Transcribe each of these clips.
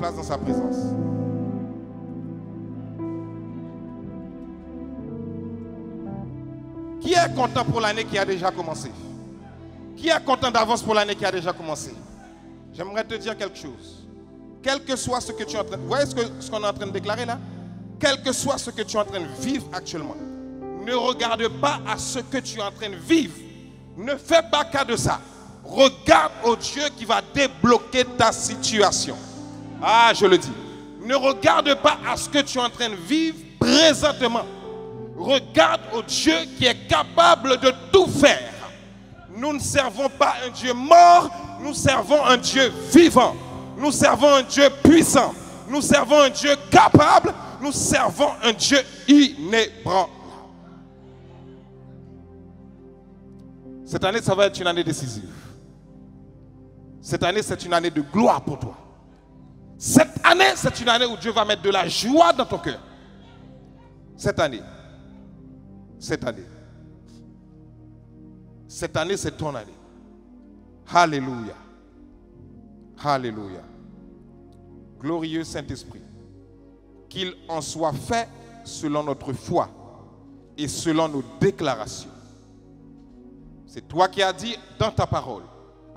place dans sa présence. Qui est content pour l'année qui a déjà commencé? Qui est content d'avance pour l'année qui a déjà commencé? J'aimerais te dire quelque chose. Quel que soit ce que tu es en train de... Vous voyez ce qu'on est en train de déclarer là? Quel que soit ce que tu es en train de vivre actuellement, ne regarde pas à ce que tu es en train de vivre. Ne fais pas cas de ça. Regarde au Dieu qui va débloquer ta situation. Ah, je le dis. Ne regarde pas à ce que tu es en train de vivre présentement. Regarde au Dieu qui est capable de tout faire. Nous ne servons pas un Dieu mort, nous servons un Dieu vivant. Nous servons un Dieu puissant. Nous servons un Dieu capable. Nous servons un Dieu inébranlable. Cette année, ça va être une année décisive. Cette année, c'est une année de gloire pour toi. Cette année, c'est une année où Dieu va mettre de la joie dans ton cœur. Cette année, c'est ton année. Alléluia. Alléluia. Glorieux Saint-Esprit, qu'il en soit fait selon notre foi et selon nos déclarations. C'est toi qui as dit dans ta parole,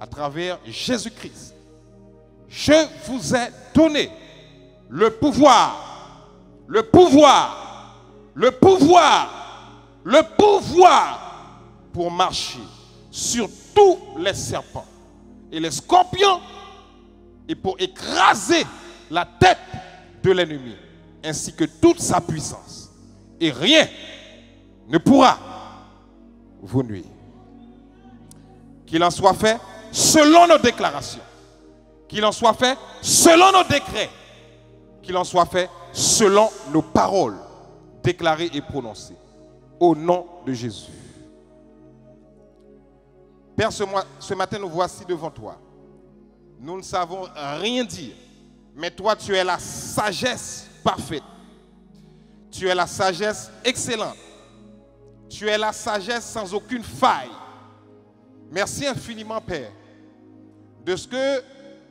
à travers Jésus-Christ, je vous ai donné le pouvoir pour marcher sur tous les serpents et les scorpions et pour écraser la tête de l'ennemi ainsi que toute sa puissance. Et rien ne pourra vous nuire. Qu'il en soit fait selon nos déclarations. Qu'il en soit fait selon nos décrets. Qu'il en soit fait selon nos paroles déclarées et prononcées. Au nom de Jésus. Père, ce matin, nous voici devant toi. Nous ne savons rien dire. Mais toi, tu es la sagesse parfaite. Tu es la sagesse excellente. Tu es la sagesse sans aucune faille. Merci infiniment, Père, de ce que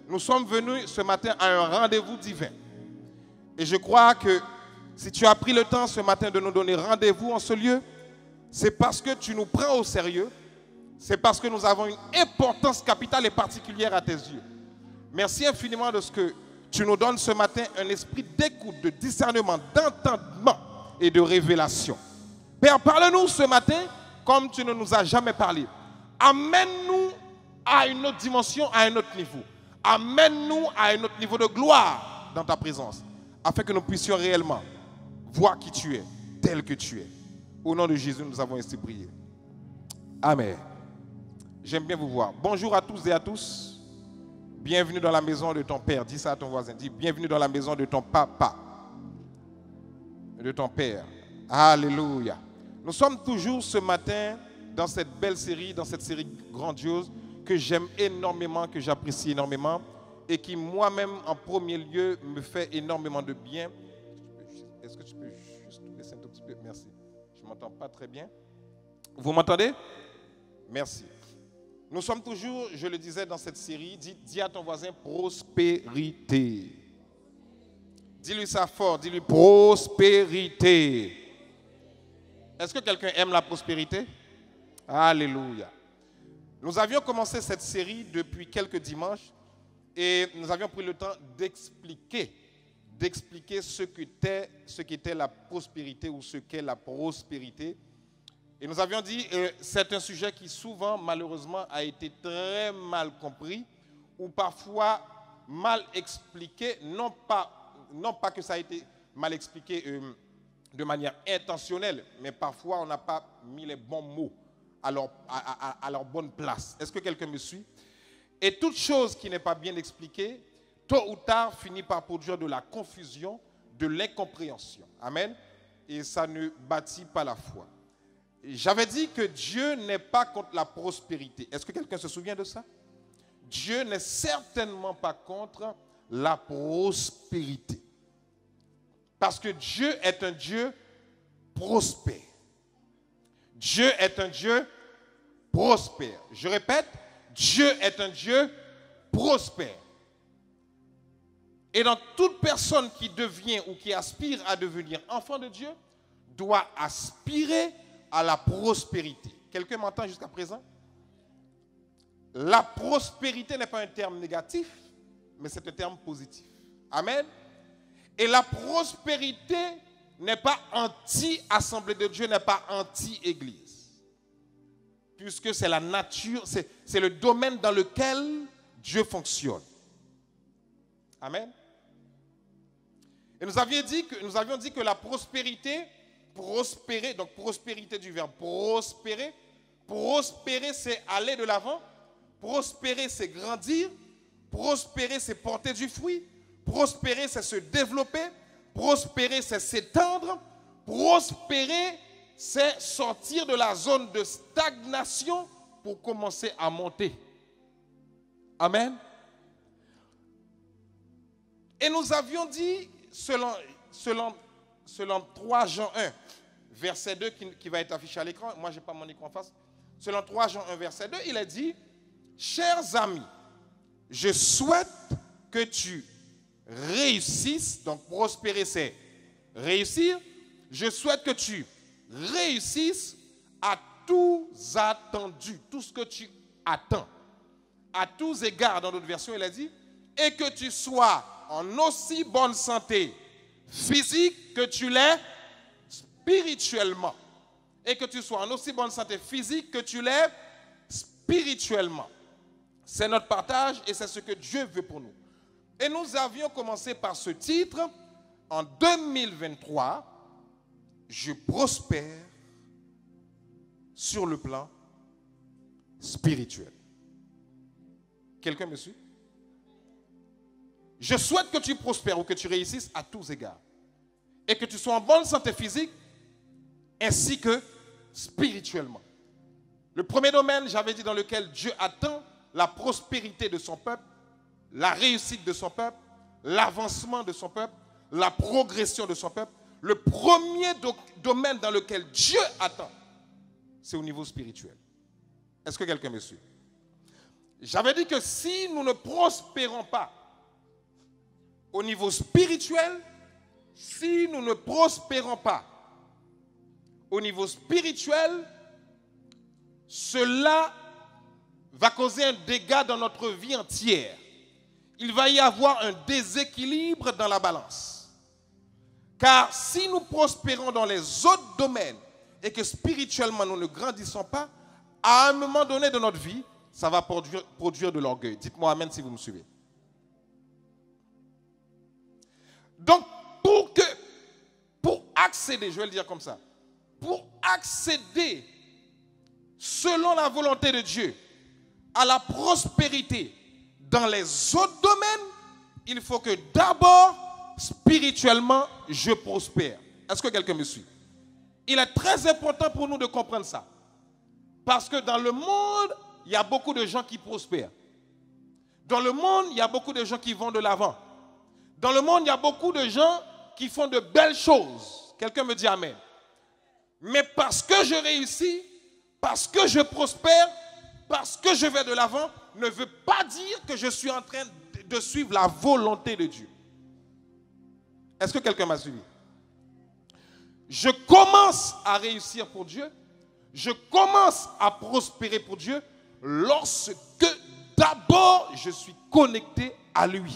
nous sommes venus ce matin à un rendez-vous divin. Et je crois que si tu as pris le temps ce matin de nous donner rendez-vous en ce lieu, c'est parce que tu nous prends au sérieux. C'est parce que nous avons une importance capitale et particulière à tes yeux. Merci infiniment de ce que tu nous donnes ce matin un esprit d'écoute, de discernement, d'entendement et de révélation. Père, parle-nous ce matin comme tu ne nous as jamais parlé. Amène-nous à une autre dimension, à un autre niveau. Amène-nous à un autre niveau de gloire dans ta présence, afin que nous puissions réellement voir qui tu es, tel que tu es. Au nom de Jésus, nous avons ainsi prié. Amen. J'aime bien vous voir. Bonjour à tous et à tous. Bienvenue dans la maison de ton père. Dis ça à ton voisin. Dis bienvenue dans la maison de ton papa, de ton père. Alléluia. Nous sommes toujours ce matin dans cette belle série, dans cette série grandiose que j'aime énormément, que j'apprécie énormément et qui moi-même en premier lieu me fait énormément de bien. Est-ce que tu peux juste baisser un tout petit peu? Merci. Je ne m'entends pas très bien. Vous m'entendez? Merci. Nous sommes toujours, je le disais dans cette série, dis à ton voisin prospérité. Dis-lui ça fort, dis-lui prospérité. Est-ce que quelqu'un aime la prospérité? Alléluia. Nous avions commencé cette série depuis quelques dimanches et nous avions pris le temps d'expliquer ce qu'était la prospérité ou ce qu'est la prospérité. Et nous avions dit c'est un sujet qui souvent, malheureusement, a été très mal compris ou parfois mal expliqué, non pas que ça a été mal expliqué de manière intentionnelle, mais parfois on n'a pas mis les bons mots à leur bonne place. Est-ce que quelqu'un me suit? Et toute chose qui n'est pas bien expliquée, tôt ou tard, finit par produire de la confusion, de l'incompréhension. Amen. Et ça ne bâtit pas la foi. J'avais dit que Dieu n'est pas contre la prospérité. Est-ce que quelqu'un se souvient de ça? Dieu n'est certainement pas contre la prospérité. Parce que Dieu est un Dieu prospère. Dieu est un Dieu prospère. Je répète, Dieu est un Dieu prospère. Et donc, toute personne qui devient ou qui aspire à devenir enfant de Dieu doit aspirer à la prospérité. Quelqu'un m'entend jusqu'à présent? La prospérité n'est pas un terme négatif, mais c'est un terme positif. Amen. Et la prospérité n'est pas anti-assemblée de Dieu, n'est pas anti-église. Puisque c'est la nature, c'est le domaine dans lequel Dieu fonctionne. Amen. Et nous avions dit que la prospérité, prospérer, donc prospérité du verbe prospérer, prospérer c'est aller de l'avant, prospérer c'est grandir, prospérer c'est porter du fruit, prospérer c'est se développer, prospérer c'est s'étendre, prospérer c'est sortir de la zone de stagnation pour commencer à monter. Amen. Et nous avions dit, selon 3 Jean 1, verset 2, qui va être affiché à l'écran, moi je n'ai pas mon écran en face, selon 3 Jean 1, verset 2, il a dit, chers amis, je souhaite que tu réussisses, donc prospérer c'est réussir, je souhaite que tu réussisses à tous attendus, tout ce que tu attends, à tous égards, dans d'autres versions il a dit, et que tu sois en aussi bonne santé physique que tu l'es spirituellement. Et que tu sois en aussi bonne santé physique que tu l'es spirituellement. C'est notre partage et c'est ce que Dieu veut pour nous. Et nous avions commencé par ce titre. En 2023, je prospère sur le plan spirituel. Quelqu'un me suit? Je souhaite que tu prospères ou que tu réussisses à tous égards. Et que tu sois en bonne santé physique ainsi que spirituellement. Le premier domaine, j'avais dit, dans lequel Dieu attend la prospérité de son peuple, la réussite de son peuple, l'avancement de son peuple, la progression de son peuple. Le premier domaine dans lequel Dieu attend, c'est au niveau spirituel. Est-ce que quelqu'un me suit? J'avais dit que si nous ne prospérons pas au niveau spirituel, si nous ne prospérons pas au niveau spirituel, cela va causer un dégât dans notre vie entière. Il va y avoir un déséquilibre dans la balance. Car si nous prospérons dans les autres domaines et que spirituellement nous ne grandissons pas, à un moment donné de notre vie, ça va produire de l'orgueil. Dites-moi amen si vous me suivez. Donc, pour accéder, je vais le dire comme ça, pour accéder, selon la volonté de Dieu, à la prospérité dans les autres domaines, il faut que d'abord, spirituellement, je prospère. Est-ce que quelqu'un me suit? Il est très important pour nous de comprendre ça. Parce que dans le monde, il y a beaucoup de gens qui prospèrent. Dans le monde, il y a beaucoup de gens qui vont de l'avant. Dans le monde, il y a beaucoup de gens qui font de belles choses. Quelqu'un me dit amen. Mais parce que je réussis, parce que je prospère, parce que je vais de l'avant, ne veut pas dire que je suis en train de suivre la volonté de Dieu. Est-ce que quelqu'un m'a suivi? Je commence à réussir pour Dieu, je commence à prospérer pour Dieu lorsque d'abord je suis connecté à lui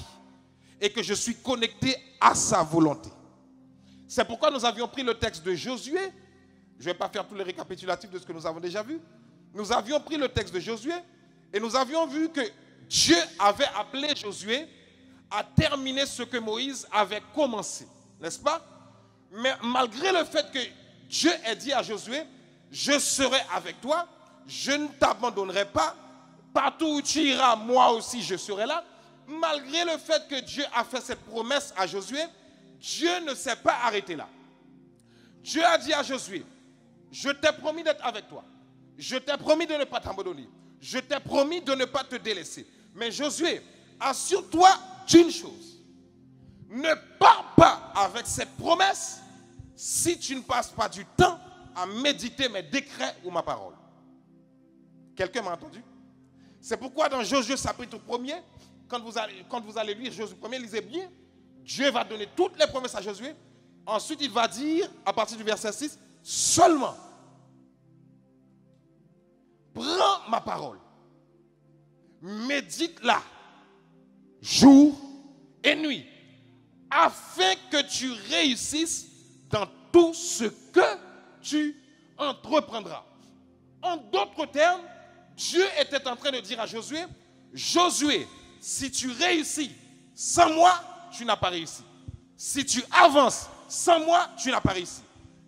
et que je suis connecté à sa volonté. C'est pourquoi nous avions pris le texte de Josué. Je ne vais pas faire tous les récapitulatifs de ce que nous avons déjà vu. Nous avions pris le texte de Josué et nous avions vu que Dieu avait appelé Josué à terminer ce que Moïse avait commencé, n'est-ce pas? Mais malgré le fait que Dieu ait dit à Josué, je serai avec toi, je ne t'abandonnerai pas, partout où tu iras, moi aussi je serai là. Malgré le fait que Dieu a fait cette promesse à Josué, Dieu ne s'est pas arrêté là. Dieu a dit à Josué, je t'ai promis d'être avec toi. Je t'ai promis de ne pas t'abandonner. Je t'ai promis de ne pas te délaisser. Mais Josué, assure-toi d'une chose. Ne pars pas avec cette promesse si tu ne passes pas du temps à méditer mes décrets ou ma parole. Quelqu'un m'a entendu? C'est pourquoi dans Josué chapitre 1er, quand vous allez lire Josué 1er, lisez bien. Dieu va donner toutes les promesses à Josué. Ensuite, il va dire, à partir du verset 6, seulement, prends ma parole, médite-la, jour et nuit, afin que tu réussisses dans tout ce que tu entreprendras. En d'autres termes, Dieu était en train de dire à Josué, Josué, si tu réussis sans moi, tu n'as pas réussi. Si tu avances sans moi, tu n'as pas réussi.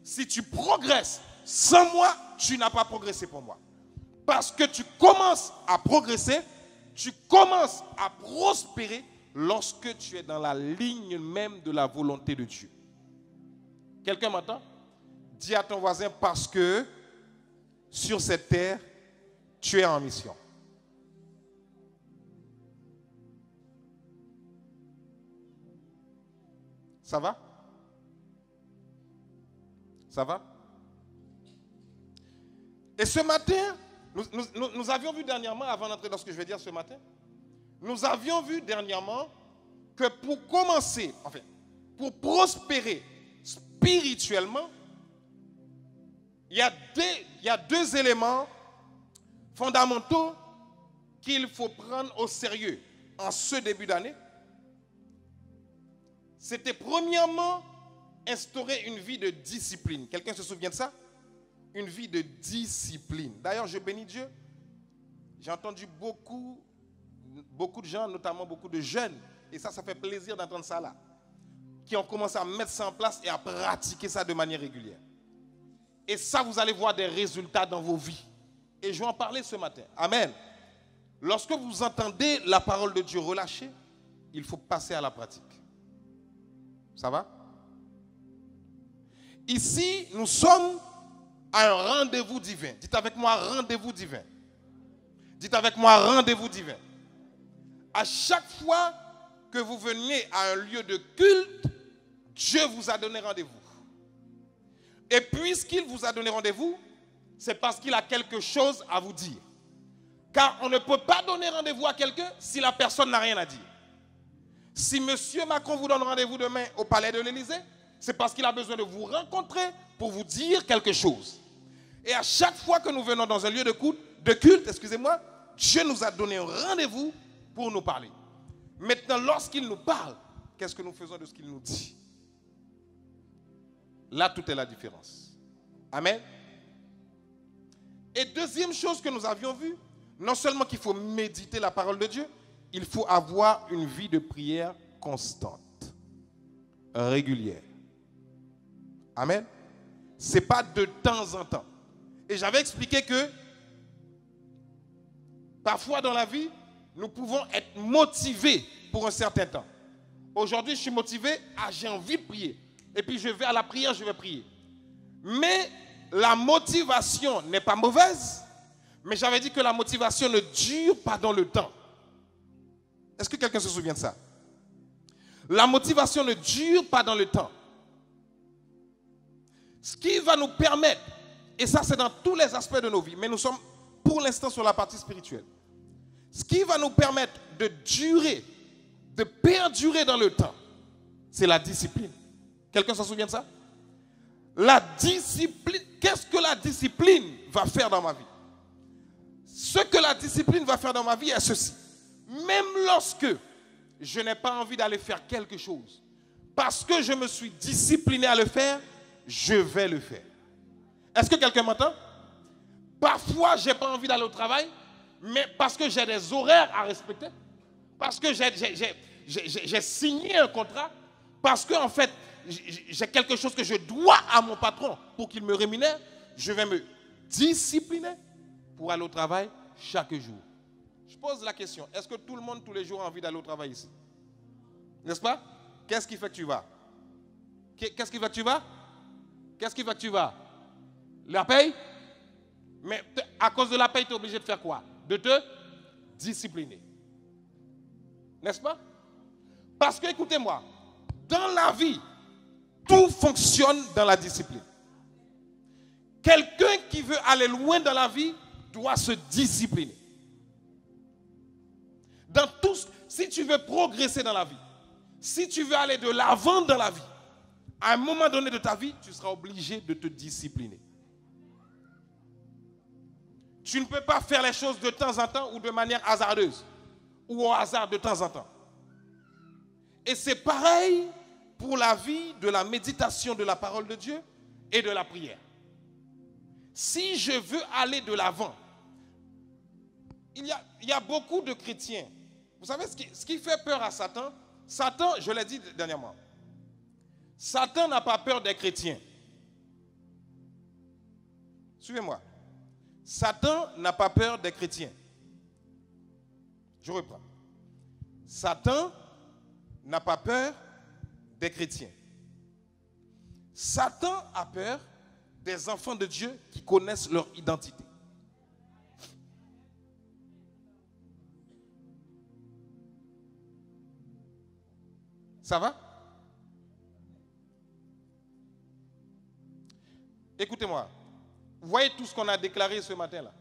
Si tu progresses sans moi, tu n'as pas progressé pour moi. Parce que tu commences à progresser, tu commences à prospérer lorsque tu es dans la ligne même de la volonté de Dieu. Quelqu'un m'entend? Dis à ton voisin, parce que sur cette terre, tu es en mission. Ça va? Ça va? Et ce matin, nous avions vu dernièrement, avant d'entrer dans ce que je vais dire ce matin, nous avions vu dernièrement que pour commencer, enfin, pour prospérer spirituellement, il y a deux éléments fondamentaux qu'il faut prendre au sérieux en ce début d'année. C'était premièrement instaurer une vie de discipline. Quelqu'un se souvient de ça? Une vie de discipline. D'ailleurs, je bénis Dieu. J'ai entendu beaucoup de gens, notamment beaucoup de jeunes, et ça fait plaisir d'entendre ça là, qui ont commencé à mettre ça en place et à pratiquer ça de manière régulière. Et ça, vous allez voir des résultats dans vos vies. Et je vais en parler ce matin. Amen. Lorsque vous entendez la parole de Dieu relâchée, il faut passer à la pratique. Ça va? Ici, nous sommes à un rendez-vous divin. Dites avec moi, rendez-vous divin. Dites avec moi, rendez-vous divin. À chaque fois que vous venez à un lieu de culte, Dieu vous a donné rendez-vous. Et puisqu'il vous a donné rendez-vous, c'est parce qu'il a quelque chose à vous dire. Car on ne peut pas donner rendez-vous à quelqu'un si la personne n'a rien à dire. Si M. Macron vous donne rendez-vous demain au palais de l'Élysée, c'est parce qu'il a besoin de vous rencontrer pour vous dire quelque chose. Et à chaque fois que nous venons dans un lieu de culte, excusez-moi, Dieu nous a donné un rendez-vous pour nous parler. Maintenant, lorsqu'il nous parle, qu'est-ce que nous faisons de ce qu'il nous dit? Là, tout est la différence. Amen. Et deuxième chose que nous avions vue, non seulement qu'il faut méditer la parole de Dieu, il faut avoir une vie de prière constante, régulière. Amen. Ce n'est pas de temps en temps. Et j'avais expliqué que parfois dans la vie, nous pouvons être motivés pour un certain temps. Aujourd'hui, je suis motivé, j'ai envie de prier. Et puis je vais à la prière, je vais prier. Mais la motivation n'est pas mauvaise, mais j'avais dit que la motivation ne dure pas dans le temps. Est-ce que quelqu'un se souvient de ça? La motivation ne dure pas dans le temps. Ce qui va nous permettre, et ça c'est dans tous les aspects de nos vies, mais nous sommes pour l'instant sur la partie spirituelle. Ce qui va nous permettre de durer, de perdurer dans le temps, c'est la discipline. Quelqu'un s'en souvient de ça? La discipline, qu'est-ce que la discipline va faire dans ma vie? Ce que la discipline va faire dans ma vie est ceci. Même lorsque je n'ai pas envie d'aller faire quelque chose, parce que je me suis discipliné à le faire, je vais le faire. Est-ce que quelqu'un m'entend? Parfois, je n'ai pas envie d'aller au travail, mais parce que j'ai des horaires à respecter, parce que j'ai signé un contrat, parce que en fait, j'ai quelque chose que je dois à mon patron pour qu'il me rémunère, je vais me discipliner pour aller au travail chaque jour. Je pose la question, est-ce que tout le monde, tous les jours, a envie d'aller au travail ici? N'est-ce pas? Qu'est-ce qui fait que tu vas? Qu'est-ce qui fait que tu vas? Qu'est-ce qui fait que tu vas? La paye? Mais à cause de la paye, tu es obligé de faire quoi? De te discipliner. N'est-ce pas? Parce que, écoutez-moi, dans la vie, tout fonctionne dans la discipline. Quelqu'un qui veut aller loin dans la vie doit se discipliner. Dans tout, si tu veux progresser dans la vie, Si tu veux aller de l'avant dans la vie, à un moment donné de ta vie, tu seras obligé de te discipliner. Tu ne peux pas faire les choses de temps en temps ou de manière hasardeuse ou au hasard de temps en temps. Et c'est pareil pour la vie de la méditation de la parole de Dieu et de la prière. Si je veux aller de l'avant, il y a beaucoup de chrétiens. Vous savez ce qui fait peur à Satan? Satan, je l'ai dit dernièrement, Satan n'a pas peur des chrétiens. Suivez-moi. Satan n'a pas peur des chrétiens. Je reprends. Satan n'a pas peur des chrétiens. Satan a peur des enfants de Dieu qui connaissent leur identité. Ça va? Écoutez-moi. Vous voyez tout ce qu'on a déclaré ce matin-là.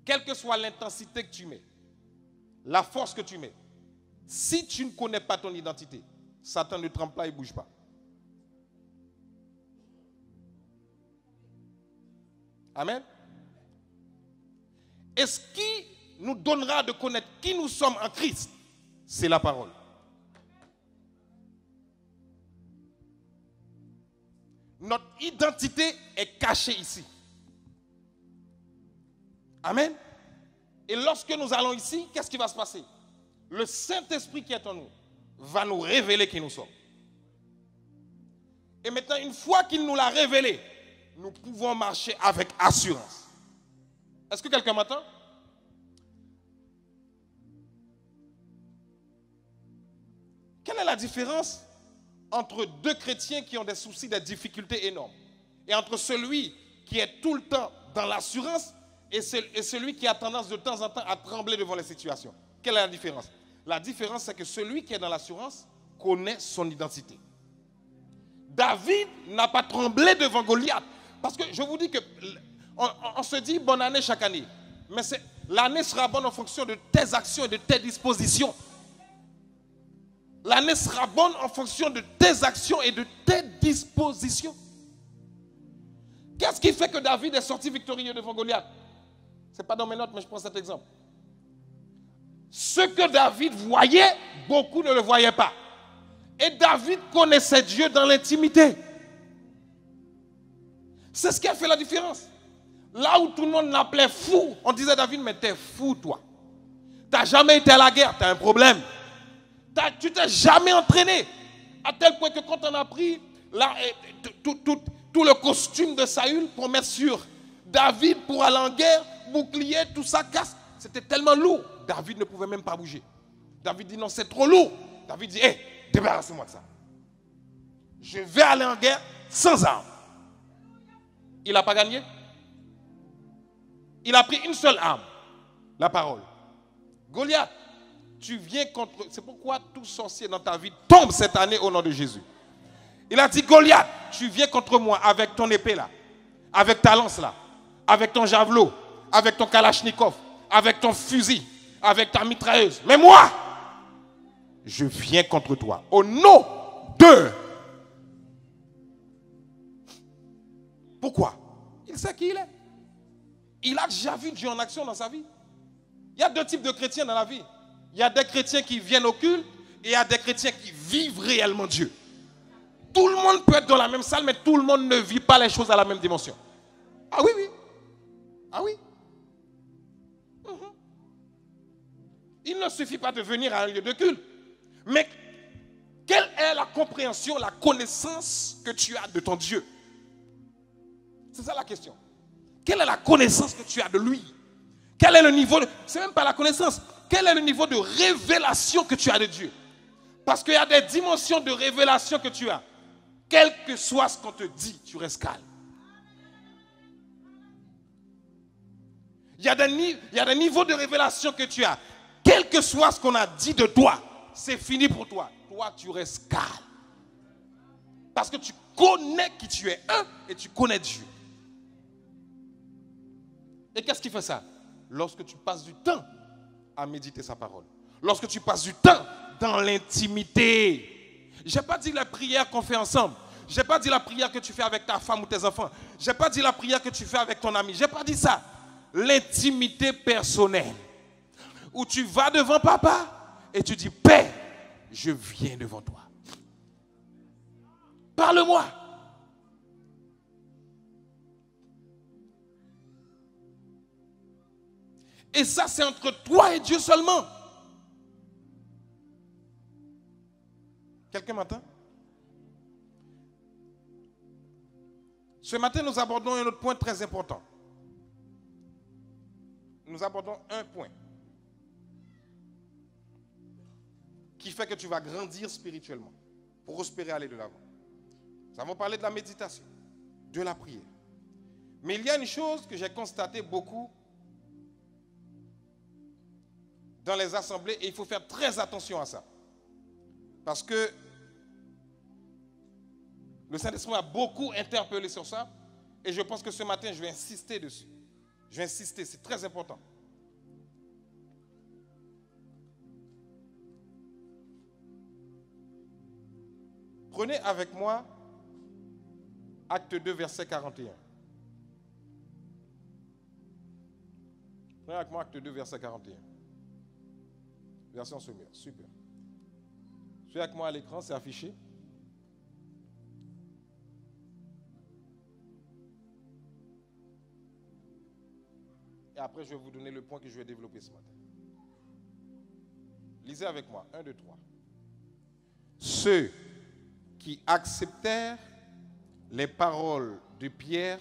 Quelle que soit l'intensité que tu mets, la force que tu mets, si tu ne connais pas ton identité, Satan ne tremble pas et ne bouge pas. Amen. Et ce qui nous donnera de connaître qui nous sommes en Christ, c'est la parole. Notre identité est cachée ici. Amen. Et lorsque nous allons ici, qu'est-ce qui va se passer? Le Saint-Esprit qui est en nous va nous révéler qui nous sommes. Et maintenant, une fois qu'il nous l'a révélé, nous pouvons marcher avec assurance. Est-ce que quelqu'un m'entend? Quelle est la différence entre deux chrétiens qui ont des soucis, des difficultés énormes, et entre celui qui est tout le temps dans l'assurance et celui qui a tendance de temps en temps à trembler devant les situations? Quelle est la différence? La différence, c'est que celui qui est dans l'assurance connaît son identité. David n'a pas tremblé devant Goliath. Parce que je vous dis que on se dit bonne année chaque année. Mais l'année sera bonne en fonction de tes actions et de tes dispositions. L'année sera bonne en fonction de tes actions et de tes dispositions. Qu'est-ce qui fait que David est sorti victorieux devant Goliath? Ce n'est pas dans mes notes, mais je prends cet exemple. Ce que David voyait, beaucoup ne le voyaient pas. Et David connaissait Dieu dans l'intimité. C'est ce qui a fait la différence. Là où tout le monde l'appelait fou, on disait David, mais t'es fou toi. T'as jamais été à la guerre, t'as un problème. Tu t'es jamais entraîné. À tel point que quand on a pris tout le costume de Saül pour mettre sur David pour aller en guerre, bouclier, tout ça, casque, c'était tellement lourd. David ne pouvait même pas bouger. David dit non, c'est trop lourd. David dit, hé, débarrassez-moi de ça. Je vais aller en guerre sans armes. Il n'a pas gagné. Il a pris une seule arme, la parole. Goliath, tu viens contre... C'est pourquoi tout sorcier dans ta vie tombe cette année au nom de Jésus. Il a dit, Goliath, tu viens contre moi avec ton épée là, avec ta lance là, avec ton javelot, avec ton kalachnikov, avec ton fusil, avec ta mitrailleuse. Mais moi, je viens contre toi au nom de... Pourquoi? Il sait qui il est. Il a déjà vu Dieu en action dans sa vie. Il y a deux types de chrétiens dans la vie. Il y a des chrétiens qui viennent au culte et il y a des chrétiens qui vivent réellement Dieu. Tout le monde peut être dans la même salle, mais tout le monde ne vit pas les choses à la même dimension. Ah oui, oui. Ah oui. Il ne suffit pas de venir à un lieu de culte. Mais quelle est la compréhension, la connaissance que tu as de ton Dieu? C'est ça la question. Quelle est la connaissance que tu as de lui? Quel est le niveau de... C'est même pas la connaissance. Quel est le niveau de révélation que tu as de Dieu? Parce qu'il y a des dimensions de révélation que tu as. Quel que soit ce qu'on te dit, tu restes calme. Il y a des niveaux de révélation que tu as. Quel que soit ce qu'on a dit de toi, c'est fini pour toi. Toi, tu restes calme. Parce que tu connais qui tu es, et tu connais Dieu. Et qu'est-ce qui fait ça? Lorsque tu passes du temps à méditer sa parole. Lorsque tu passes du temps dans l'intimité. Je n'ai pas dit la prière qu'on fait ensemble. Je n'ai pas dit la prière que tu fais avec ta femme ou tes enfants. Je n'ai pas dit la prière que tu fais avec ton ami. Je n'ai pas dit ça. L'intimité personnelle. Où tu vas devant papa et tu dis, Père, je viens devant toi. Parle-moi. Et ça, c'est entre toi et Dieu seulement. Quelqu'un m'entend? Ce matin, nous abordons un autre point très important. Nous abordons un point qui fait que tu vas grandir spirituellement, prospérer, aller de l'avant. Nous avons parlé de la méditation, de la prière. Mais il y a une chose que j'ai constatée beaucoup dans les assemblées et il faut faire très attention à ça. Parce que le Saint-Esprit m'a beaucoup interpellé sur ça et je pense que ce matin, je vais insister dessus. Je vais insister, c'est très important. Prenez avec moi Acte 2, verset 41. Prenez avec moi Acte 2, verset 41. Version sommaire, super. Suivez avec moi à l'écran, c'est affiché. Et après, je vais vous donner le point que je vais développer ce matin. Lisez avec moi, 1, 2, 3. Ceux qui acceptèrent les paroles de Pierre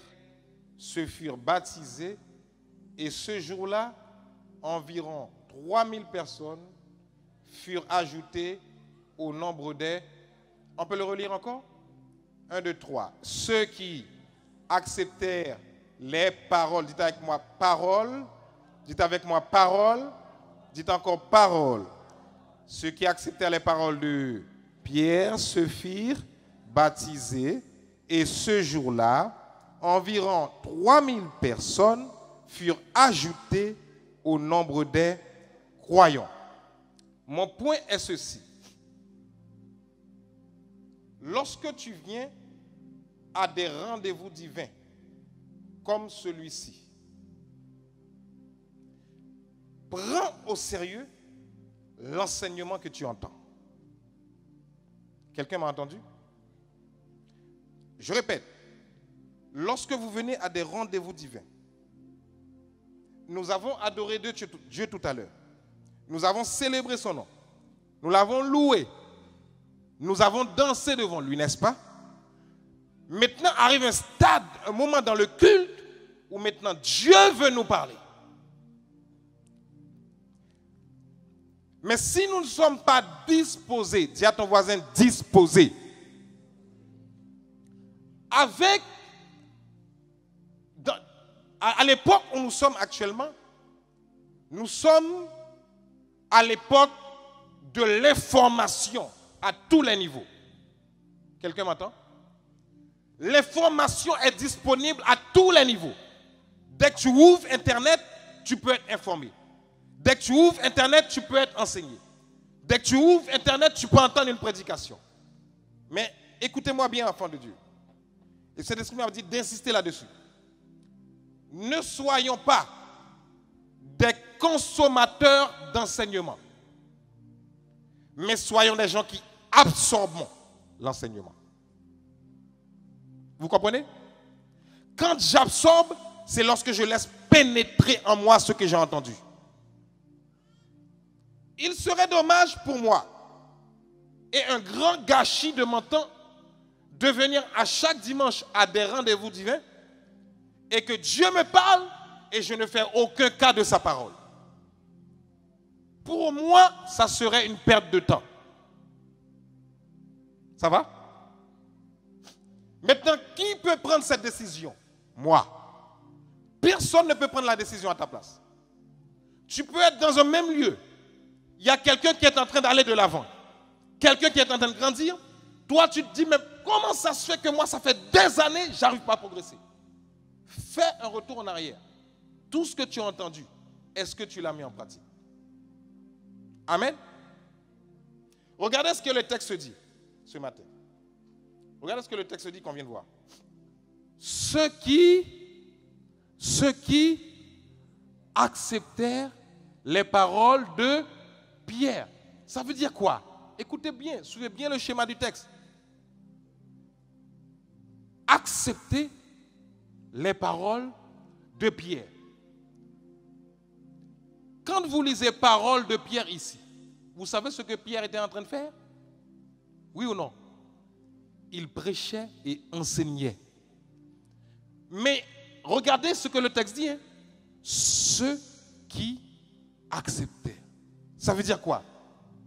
se furent baptisés et ce jour-là, environ 3000 personnes furent ajoutées au nombre des... On peut le relire encore? 1, 2, 3. Ceux qui acceptèrent les paroles, dites avec moi paroles, dites avec moi paroles, dites encore paroles. Ceux qui acceptèrent les paroles de Pierre se firent baptisés et ce jour-là, environ 3000 personnes furent ajoutées au nombre des croyants. Mon point est ceci. Lorsque tu viens à des rendez-vous divins comme celui-ci, prends au sérieux l'enseignement que tu entends. Quelqu'un m'a entendu? Je répète, lorsque vous venez à des rendez-vous divins, nous avons adoré Dieu tout à l'heure. Nous avons célébré son nom. Nous l'avons loué. Nous avons dansé devant lui, n'est-ce pas? Maintenant arrive un stade, un moment dans le culte où maintenant Dieu veut nous parler. Mais si nous ne sommes pas disposés, dis à ton voisin disposés, avec, à l'époque où nous sommes actuellement, nous sommes à l'époque de l'information à tous les niveaux. Quelqu'un m'entend? L'information est disponible à tous les niveaux. Dès que tu ouvres Internet, tu peux être informé. Dès que tu ouvres Internet, tu peux être enseigné. Dès que tu ouvres Internet, tu peux entendre une prédication. Mais écoutez-moi bien, enfants de Dieu. Et cet esprit m'a dit d'insister là-dessus. Ne soyons pas des consommateurs d'enseignement, mais soyons des gens qui absorbons l'enseignement. Vous comprenez? Quand j'absorbe, c'est lorsque je laisse pénétrer en moi ce que j'ai entendu. Il serait dommage pour moi et un grand gâchis de mon temps de venir à chaque dimanche à des rendez-vous divins et que Dieu me parle et je ne fais aucun cas de sa parole. Pour moi, ça serait une perte de temps. Ça va? Maintenant, qui peut prendre cette décision? Moi. Personne ne peut prendre la décision à ta place. Tu peux être dans un même lieu. Il y a quelqu'un qui est en train d'aller de l'avant. Quelqu'un qui est en train de grandir. Toi, tu te dis, mais comment ça se fait que moi, ça fait des années, je n'arrive pas à progresser? Fais un retour en arrière. Tout ce que tu as entendu, est-ce que tu l'as mis en pratique? Amen. Regardez ce que le texte dit ce matin. Regardez ce que le texte dit qu'on vient de voir. Ceux qui acceptèrent les paroles de Pierre. Ça veut dire quoi? Écoutez bien, suivez bien le schéma du texte. Accepter les paroles de Pierre. Quand vous lisez paroles de Pierre ici, vous savez ce que Pierre était en train de faire? Oui ou non? Il prêchait et enseignait. Mais regardez ce que le texte dit. Hein? Ceux qui acceptaient. Ça veut dire quoi?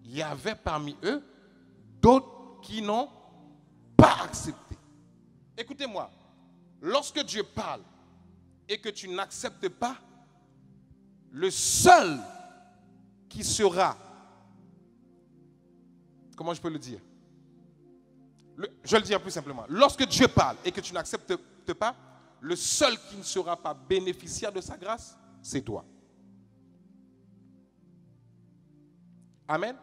Il y avait parmi eux d'autres qui n'ont pas accepté. Écoutez-moi, lorsque Dieu parle et que tu n'acceptes pas, le seul qui sera, comment je peux le dire? Je vais le dire plus simplement. Lorsque Dieu parle et que tu n'acceptes pas, le seul qui ne sera pas bénéficiaire de sa grâce, c'est toi. Amen.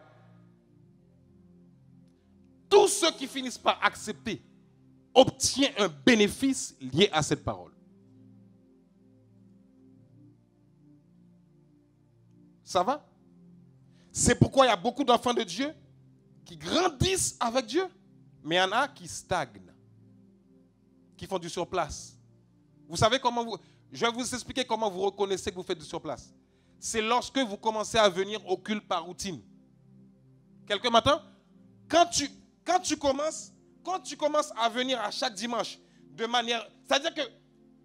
Tous ceux qui finissent par accepter obtiennent un bénéfice lié à cette parole. Ça va? C'est pourquoi il y a beaucoup d'enfants de Dieu qui grandissent avec Dieu, mais il y en a qui stagnent, qui font du surplace. Vous savez comment je vais vous expliquer comment vous reconnaissez que vous faites du surplace. C'est lorsque vous commencez à venir au culte par routine. Quelqu'un m'entend? Quand tu commences à venir à chaque dimanche de manière... C'est-à-dire que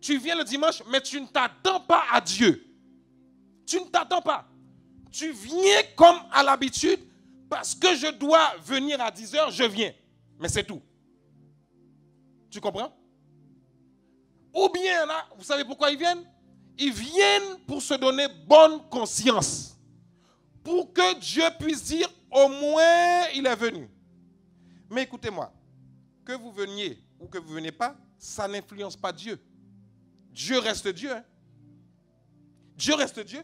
tu viens le dimanche, mais tu ne t'attends pas à Dieu. Tu ne t'attends pas. Tu viens comme à l'habitude, parce que je dois venir à 10h, je viens. Mais c'est tout. Tu comprends? Ou bien, là, vous savez pourquoi ils viennent? Ils viennent pour se donner bonne conscience. Pour que Dieu puisse dire, au moins, il est venu. Mais écoutez-moi, que vous veniez ou que vous ne veniez pas, ça n'influence pas Dieu. Dieu reste Dieu. Hein? Dieu reste Dieu.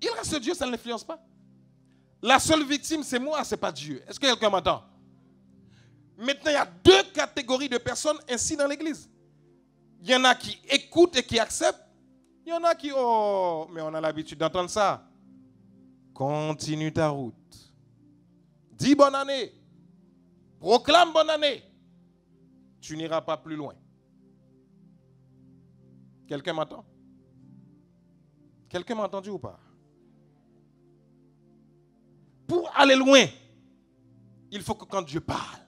Il reste Dieu, ça ne l'influence pas. La seule victime, c'est moi, ce n'est pas Dieu. Est-ce que quelqu'un m'entend? Maintenant, il y a deux catégories de personnes ainsi dans l'église. Il y en a qui écoutent et qui acceptent. Il y en a qui, oh, mais on a l'habitude d'entendre ça. Continue ta route. Dis bonne année. Proclame bonne année. Tu n'iras pas plus loin. Quelqu'un m'entend? Quelqu'un m'a entendu ou pas? Pour aller loin, il faut que quand Dieu parle,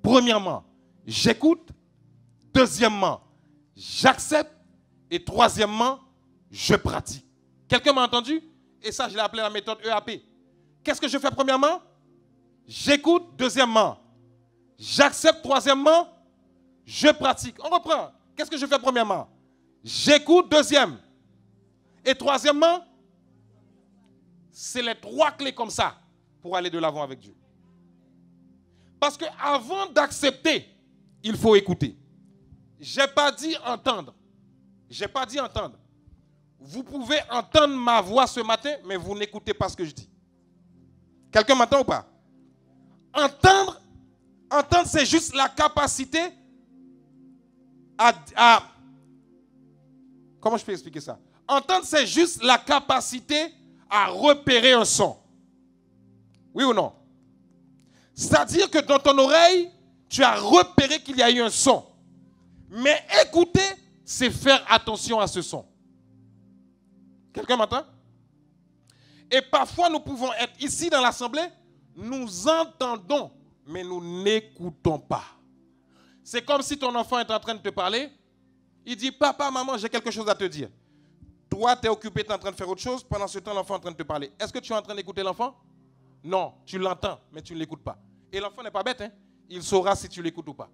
premièrement, j'écoute. Deuxièmement, j'accepte. Et troisièmement, je pratique. Quelqu'un m'a entendu? Et ça, je l'ai appelé la méthode EAP. Qu'est-ce que je fais premièrement? J'écoute. Deuxièmement, j'accepte. Troisièmement, je pratique. On reprend. Qu'est-ce que je fais premièrement? J'écoute. Deuxième. Et troisièmement, c'est les trois clés comme ça pour aller de l'avant avec Dieu. Parce qu'avant d'accepter, il faut écouter. Je n'ai pas dit entendre. Je n'ai pas dit entendre. Vous pouvez entendre ma voix ce matin, mais vous n'écoutez pas ce que je dis. Quelqu'un m'entend ou pas? Entendre, c'est juste la capacité à... Comment je peux expliquer ça? Entendre, c'est juste la capacité à repérer un son. Oui ou non? C'est-à-dire que dans ton oreille, tu as repéré qu'il y a eu un son. Mais écouter, c'est faire attention à ce son. Quelqu'un m'entend? Et parfois, nous pouvons être ici dans l'assemblée, nous entendons, mais nous n'écoutons pas. C'est comme si ton enfant est en train de te parler. Il dit, papa, maman, j'ai quelque chose à te dire. Toi, tu es occupé, tu es en train de faire autre chose. Pendant ce temps, l'enfant est en train de te parler. Est-ce que tu es en train d'écouter l'enfant? Non, tu l'entends, mais tu ne l'écoutes pas. Et l'enfant n'est pas bête, hein? Il saura si tu l'écoutes ou pas.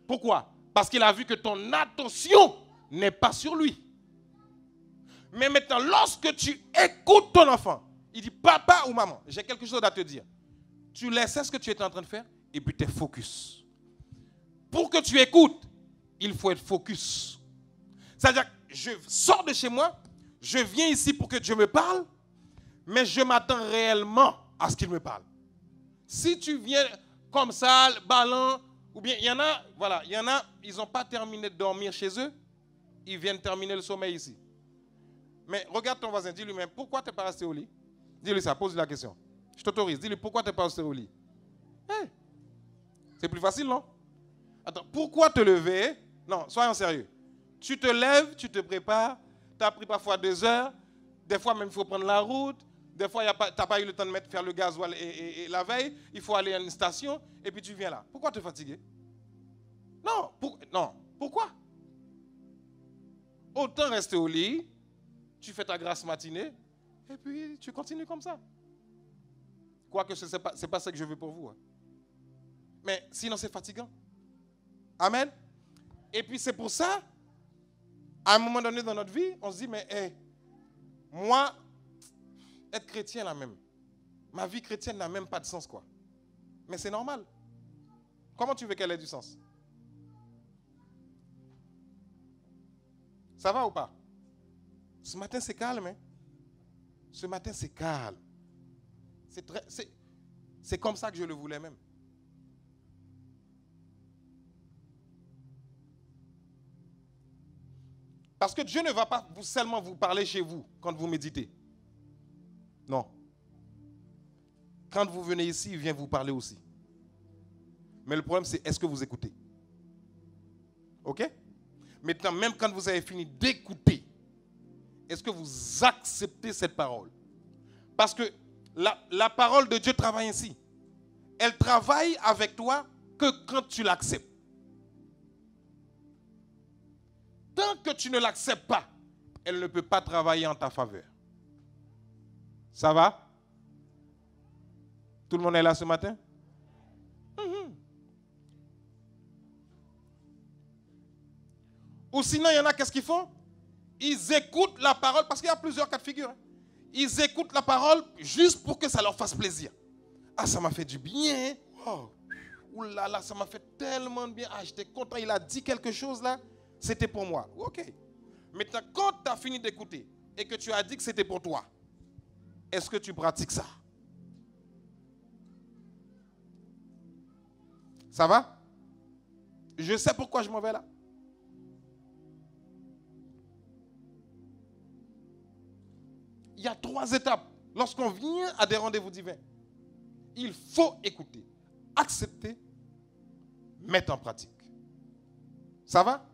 Pourquoi? Parce qu'il a vu que ton attention n'est pas sur lui. Mais maintenant, lorsque tu écoutes ton enfant, il dit, papa ou maman, j'ai quelque chose à te dire. Tu laisses ce que tu étais en train de faire et puis tu es focus. Pour que tu écoutes, il faut être focus. C'est-à-dire que je sors de chez moi, je viens ici pour que Dieu me parle, mais je m'attends réellement à ce qu'il me parle. Si tu viens comme ça, ballon, ou bien il y en a, voilà, il y en a, ils n'ont pas terminé de dormir chez eux, ils viennent terminer le sommeil ici. Mais regarde ton voisin, dis-lui, mais pourquoi tu n'es pas resté au lit? Dis-lui ça, pose-lui la question. Je t'autorise, dis-lui, pourquoi tu n'es pas resté au lit? Hey, c'est plus facile, non? Attends, pourquoi te lever? Non, soyons sérieux. Tu te lèves, tu te prépares, tu as pris parfois 2 heures, des fois même il faut prendre la route, des fois tu n'as pas eu le temps de faire le gasoil et la veille, il faut aller à une station et puis tu viens là. Pourquoi te fatiguer? Non, pourquoi? Autant rester au lit, tu fais ta grasse matinée et puis tu continues comme ça. Quoique ce n'est pas ce que je veux pour vous. Hein. Mais sinon c'est fatigant. Amen. Et puis c'est pour ça, à un moment donné dans notre vie, on se dit, mais hey, moi, être chrétien là même, ma vie chrétienne n'a même pas de sens quoi. Mais c'est normal. Comment tu veux qu'elle ait du sens? Ça va ou pas? Ce matin c'est calme. Hein? Ce matin c'est calme. C'est comme ça que je le voulais même. Parce que Dieu ne va pas seulement vous parler chez vous quand vous méditez. Non. Quand vous venez ici, il vient vous parler aussi. Mais le problème, c'est est-ce que vous écoutez? OK? Maintenant, même quand vous avez fini d'écouter, est-ce que vous acceptez cette parole? Parce que la parole de Dieu travaille ainsi. Elle travaille avec toi que quand tu l'acceptes. Tant que tu ne l'acceptes pas, elle ne peut pas travailler en ta faveur. Ça va? Tout le monde est là ce matin? Ou sinon, il y en a, qu'est-ce qu'ils font? Ils écoutent la parole, parce qu'il y a plusieurs cas de figure. Hein. Ils écoutent la parole juste pour que ça leur fasse plaisir. Ah, ça m'a fait du bien. Oh, oulala, ça m'a fait tellement de bien. Ah, j'étais content, il a dit quelque chose là. C'était pour moi. OK. Maintenant, quand tu as fini d'écouter et que tu as dit que c'était pour toi, est-ce que tu pratiques ça? Ça va? Je sais pourquoi je m'en vais là. Il y a 3 étapes. Lorsqu'on vient à des rendez-vous divins, il faut écouter, accepter, mettre en pratique. Ça va?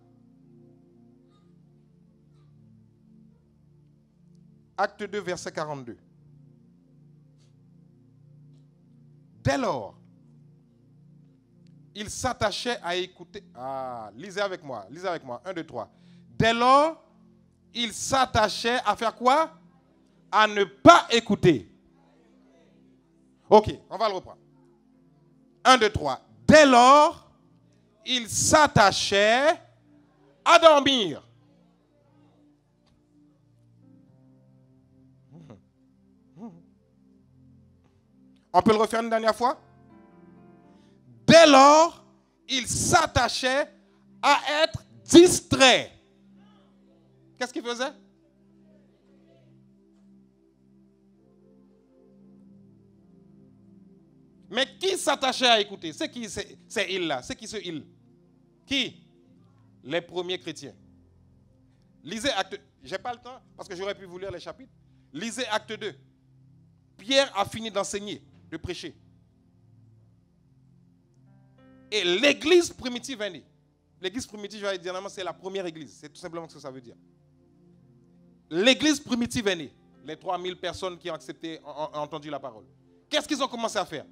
Acte 2, verset 42. Dès lors, il s'attachait à écouter. Ah, lisez avec moi. 1, 2, 3. Dès lors, il s'attachait à faire quoi? À ne pas écouter. Ok, on va le reprendre. 1, 2, 3. Dès lors, il s'attachait à dormir. On peut le refaire une dernière fois? Dès lors, il s'attachait à être distrait. Qu'est-ce qu'il faisait? Mais qui s'attachait à écouter? C'est qui c'est il là? C'est qui ce il? Qui? Les premiers chrétiens. Lisez Acte. Je n'ai pas le temps parce que j'aurais pu vous lire les chapitres. Lisez Acte 2. Pierre a fini d'enseigner, de prêcher. Et l'église primitive est née. L'église primitive, je vais dire, c'est la première église. C'est tout simplement ce que ça veut dire. L'église primitive est née. Les 3000 personnes qui ont accepté, ont entendu la parole. Qu'est-ce qu'ils ont commencé à faire?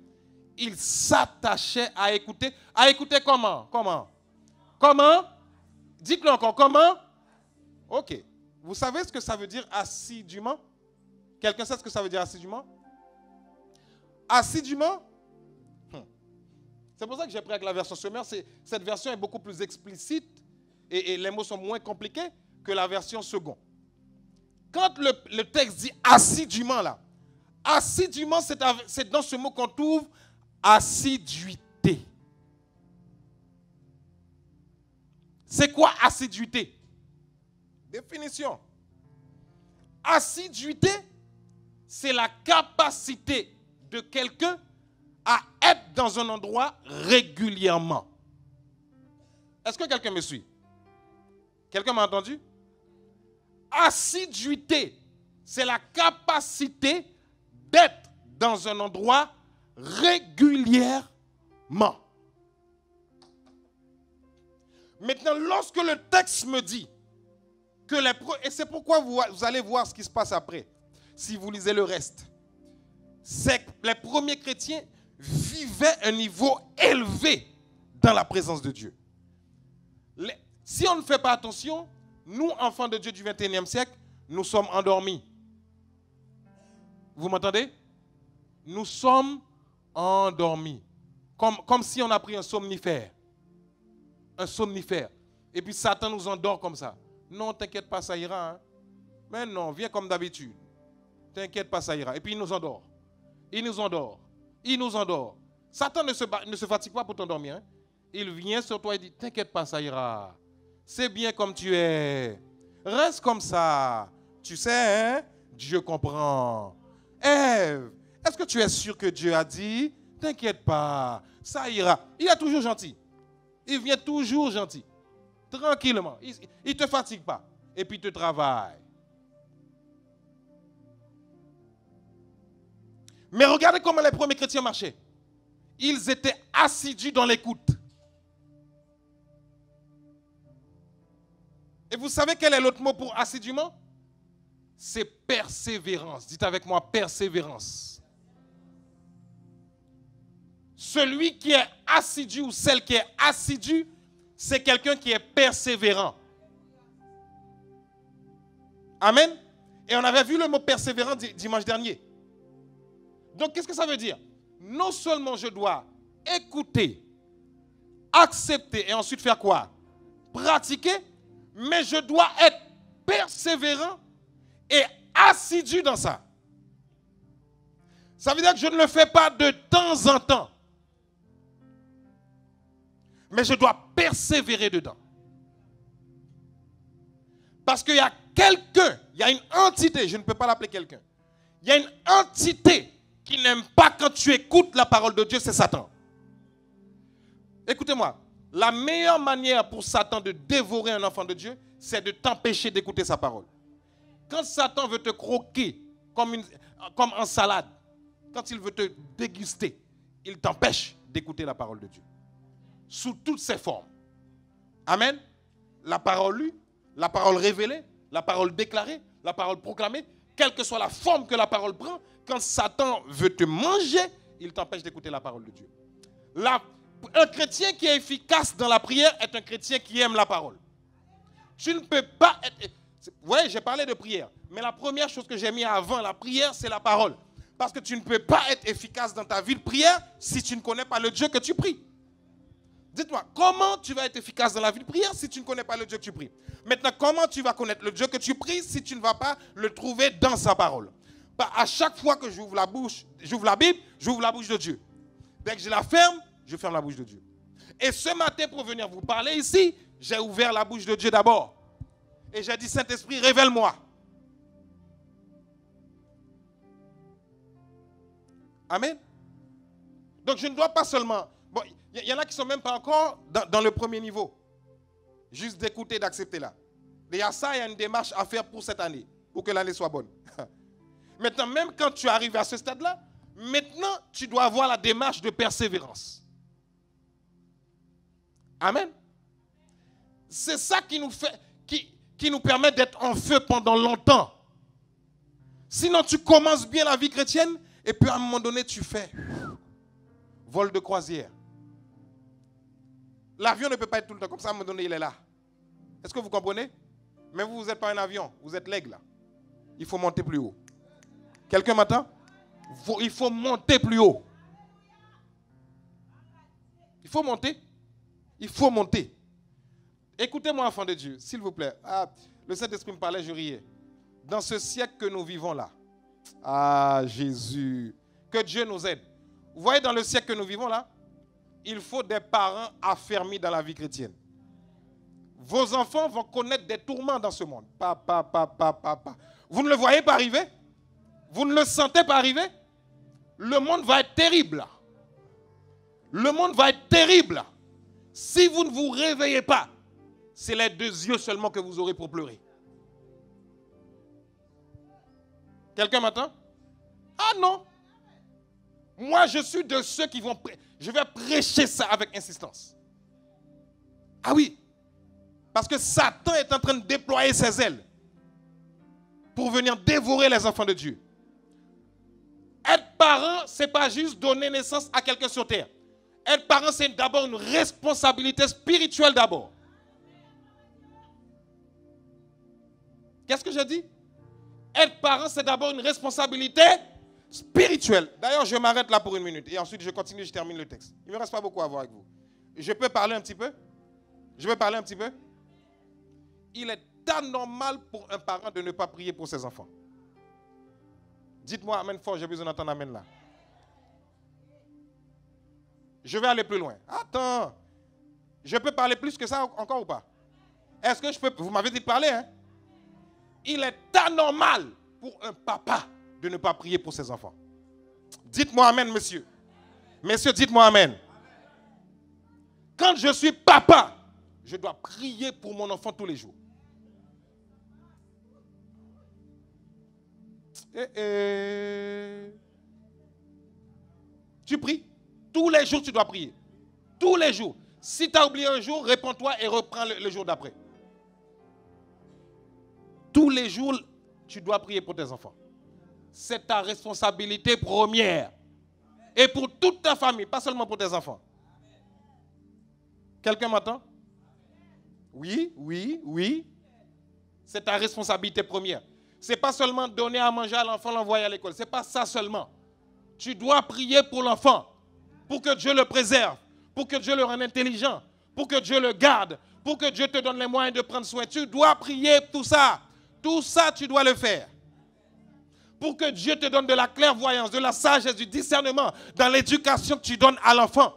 Ils s'attachaient à écouter. À écouter comment? Comment? Dites-le encore. Comment? Ok. Vous savez ce que ça veut dire assidûment? Quelqu'un sait ce que ça veut dire assidûment? Assidûment? C'est pour ça que j'ai pris avec la version Semeur. Cette version est beaucoup plus explicite et les mots sont moins compliqués que la version second. Quand le texte dit assidûment là, assidûment c'est dans ce mot qu'on trouve assiduité. C'est quoi assiduité? Définition. Assiduité, c'est la capacité de quelqu'un à être dans un endroit régulièrement. Est-ce que quelqu'un me suit? Quelqu'un m'a entendu? Assiduité, c'est la capacité d'être dans un endroit régulièrement. Maintenant, lorsque le texte me dit que et c'est pourquoi vous allez voir ce qui se passe après, si vous lisez le reste, c'est que les premiers chrétiens vivaient un niveau élevé dans la présence de Dieu. Si on ne fait pas attention, nous, enfants de Dieu du 21e siècle, nous sommes endormis. Vous m'entendez? Nous sommes endormis. Comme si on a pris un somnifère. Un somnifère. Et puis Satan nous endort comme ça. Non, t'inquiète pas, ça ira. Hein? Mais non, viens comme d'habitude. T'inquiète pas, ça ira. Et puis il nous endort. Il nous endort. Il nous endort. Satan ne se fatigue pas pour t'endormir. Hein? Il vient sur toi et dit, t'inquiète pas, ça ira. C'est bien comme tu es. Reste comme ça. Tu sais, hein? Dieu comprend. Ève, est-ce que tu es sûr que Dieu a dit? T'inquiète pas, ça ira. Il est toujours gentil. Il vient toujours gentil. Tranquillement. Il ne te fatigue pas. Et puis il te travaille. Mais regardez comment les premiers chrétiens marchaient. Ils étaient assidus dans l'écoute. Et vous savez quel est l'autre mot pour assidûment? C'est persévérance. Dites avec moi, persévérance. Celui qui est assidu ou celle qui est assidue, c'est quelqu'un qui est persévérant. Amen. Et on avait vu le mot persévérant dimanche dernier. Donc, qu'est-ce que ça veut dire? Non seulement je dois écouter, accepter et ensuite faire quoi? Pratiquer, mais je dois être persévérant et assidu dans ça. Ça veut dire que je ne le fais pas de temps en temps. Mais je dois persévérer dedans. Parce qu'il y a quelqu'un, il y a une entité, je ne peux pas l'appeler quelqu'un. Il y a une entité qui n'aime pas quand tu écoutes la parole de Dieu, c'est Satan. Écoutez-moi, la meilleure manière pour Satan de dévorer un enfant de Dieu, c'est de t'empêcher d'écouter sa parole. Quand Satan veut te croquer comme en salade, quand il veut te déguster, il t'empêche d'écouter la parole de Dieu. Sous toutes ses formes. Amen. La parole lue, la parole révélée, la parole déclarée, la parole proclamée, quelle que soit la forme que la parole prend, quand Satan veut te manger, il t'empêche d'écouter la parole de Dieu. Un chrétien qui est efficace dans la prière est un chrétien qui aime la parole. Tu ne peux pas être... Vous voyez, j'ai parlé de prière, mais la première chose que j'ai mis avant la prière, c'est la parole. Parce que tu ne peux pas être efficace dans ta vie de prière si tu ne connais pas le Dieu que tu pries. Dites-moi, comment tu vas être efficace dans la vie de prière si tu ne connais pas le Dieu que tu pries? Maintenant, comment tu vas connaître le Dieu que tu pries si tu ne vas pas le trouver dans sa parole? À chaque fois que j'ouvre la bouche, j'ouvre la Bible, j'ouvre la bouche de Dieu. Dès que je la ferme, je ferme la bouche de Dieu. Et ce matin, pour venir vous parler ici, j'ai ouvert la bouche de Dieu d'abord. Et j'ai dit, Saint-Esprit, révèle-moi. Amen. Donc je ne dois pas seulement... Bon, il y en a qui ne sont même pas encore dans le premier niveau. Juste d'écouter, d'accepter là. Il y a ça, il y a une démarche à faire pour cette année, pour que l'année soit bonne. Maintenant, même quand tu arrives à ce stade-là, maintenant, tu dois avoir la démarche de persévérance. Amen. C'est ça qui nous permet d'être en feu pendant longtemps. Sinon, tu commences bien la vie chrétienne et puis à un moment donné, tu fais vol de croisière. L'avion ne peut pas être tout le temps comme ça, à un moment donné, il est là. Est-ce que vous comprenez? Mais vous n'êtes pas un avion, vous êtes l'aigle là. Il faut monter plus haut. Quelqu'un m'entend? Il faut monter plus haut. Il faut monter. Il faut monter. Écoutez-moi, enfant de Dieu, s'il vous plaît. Ah, le Saint-Esprit me parlait, je riais. Dans ce siècle que nous vivons là, ah Jésus, que Dieu nous aide. Vous voyez, dans le siècle que nous vivons là, il faut des parents affermis dans la vie chrétienne. Vos enfants vont connaître des tourments dans ce monde. Papa. Vous ne le voyez pas arriver? Vous ne le sentez pas arriver? Le monde va être terrible. Le monde va être terrible. Si vous ne vous réveillez pas, c'est les 2 yeux seulement que vous aurez pour pleurer. Quelqu'un m'entend? Ah non. Moi, je suis de ceux qui vont... Je vais prêcher ça avec insistance. Ah oui. Parce que Satan est en train de déployer ses ailes pour venir dévorer les enfants de Dieu. Être parent, ce n'est pas juste donner naissance à quelqu'un sur terre. Être parent, c'est d'abord une responsabilité spirituelle d'abord. Qu'est-ce que j'ai dit? Être parent, c'est d'abord une responsabilité spirituelle. D'ailleurs, je m'arrête là pour 1 minute et ensuite je continue, je termine le texte. Il ne me reste pas beaucoup à voir avec vous. Je peux parler un petit peu? Je peux parler un petit peu? Il est anormal pour un parent de ne pas prier pour ses enfants. Dites-moi amen fort, j'ai besoin d'entendre amen là. Je vais aller plus loin. Attends. Je peux parler plus que ça encore ou pas? Est-ce que je peux... Vous m'avez dit de parler, hein? Il est anormal pour un papa de ne pas prier pour ses enfants. Dites-moi amen, monsieur. Messieurs, dites-moi amen. Quand je suis papa, je dois prier pour mon enfant tous les jours. Tu pries. Tous les jours, tu dois prier. Tous les jours. Si tu as oublié un jour, réponds-toi et reprends le jour d'après. Tous les jours, tu dois prier pour tes enfants. C'est ta responsabilité première. Et pour toute ta famille, pas seulement pour tes enfants. Quelqu'un m'entend? Oui, oui, oui. C'est ta responsabilité première. Ce n'est pas seulement donner à manger à l'enfant, l'envoyer à l'école. Ce n'est pas ça seulement. Tu dois prier pour l'enfant, pour que Dieu le préserve, pour que Dieu le rende intelligent, pour que Dieu le garde, pour que Dieu te donne les moyens de prendre soin. Tu dois prier tout ça. Tout ça, tu dois le faire. Pour que Dieu te donne de la clairvoyance, de la sagesse, du discernement dans l'éducation que tu donnes à l'enfant.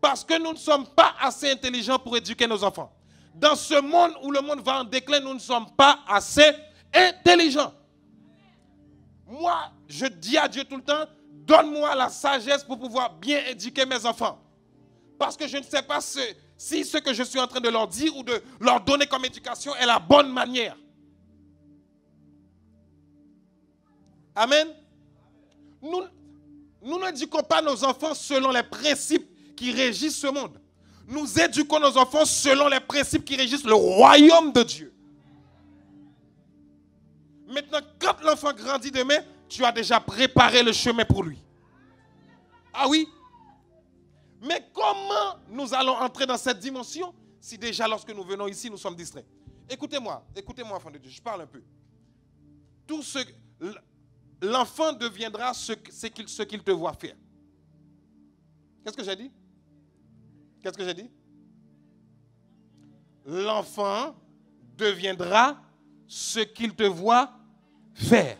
Parce que nous ne sommes pas assez intelligents pour éduquer nos enfants. Dans ce monde où le monde va en déclin, nous ne sommes pas assez intelligents. Moi, je dis à Dieu tout le temps, donne-moi la sagesse pour pouvoir bien éduquer mes enfants. Parce que je ne sais pas si ce que je suis en train de leur dire ou de leur donner comme éducation est la bonne manière. Amen. Nous n'éduquons pas nos enfants selon les principes qui régissent ce monde. Nous éduquons nos enfants selon les principes qui régissent le royaume de Dieu. Maintenant, quand l'enfant grandit demain, tu as déjà préparé le chemin pour lui. Ah oui? Mais comment nous allons entrer dans cette dimension si déjà lorsque nous venons ici, nous sommes distraits? Écoutez-moi, enfant de Dieu, je parle un peu. L'enfant deviendra ce qu'il te voit faire. Qu'est-ce que j'ai dit? Qu'est-ce que j'ai dit? L'enfant deviendra ce qu'il te voit faire.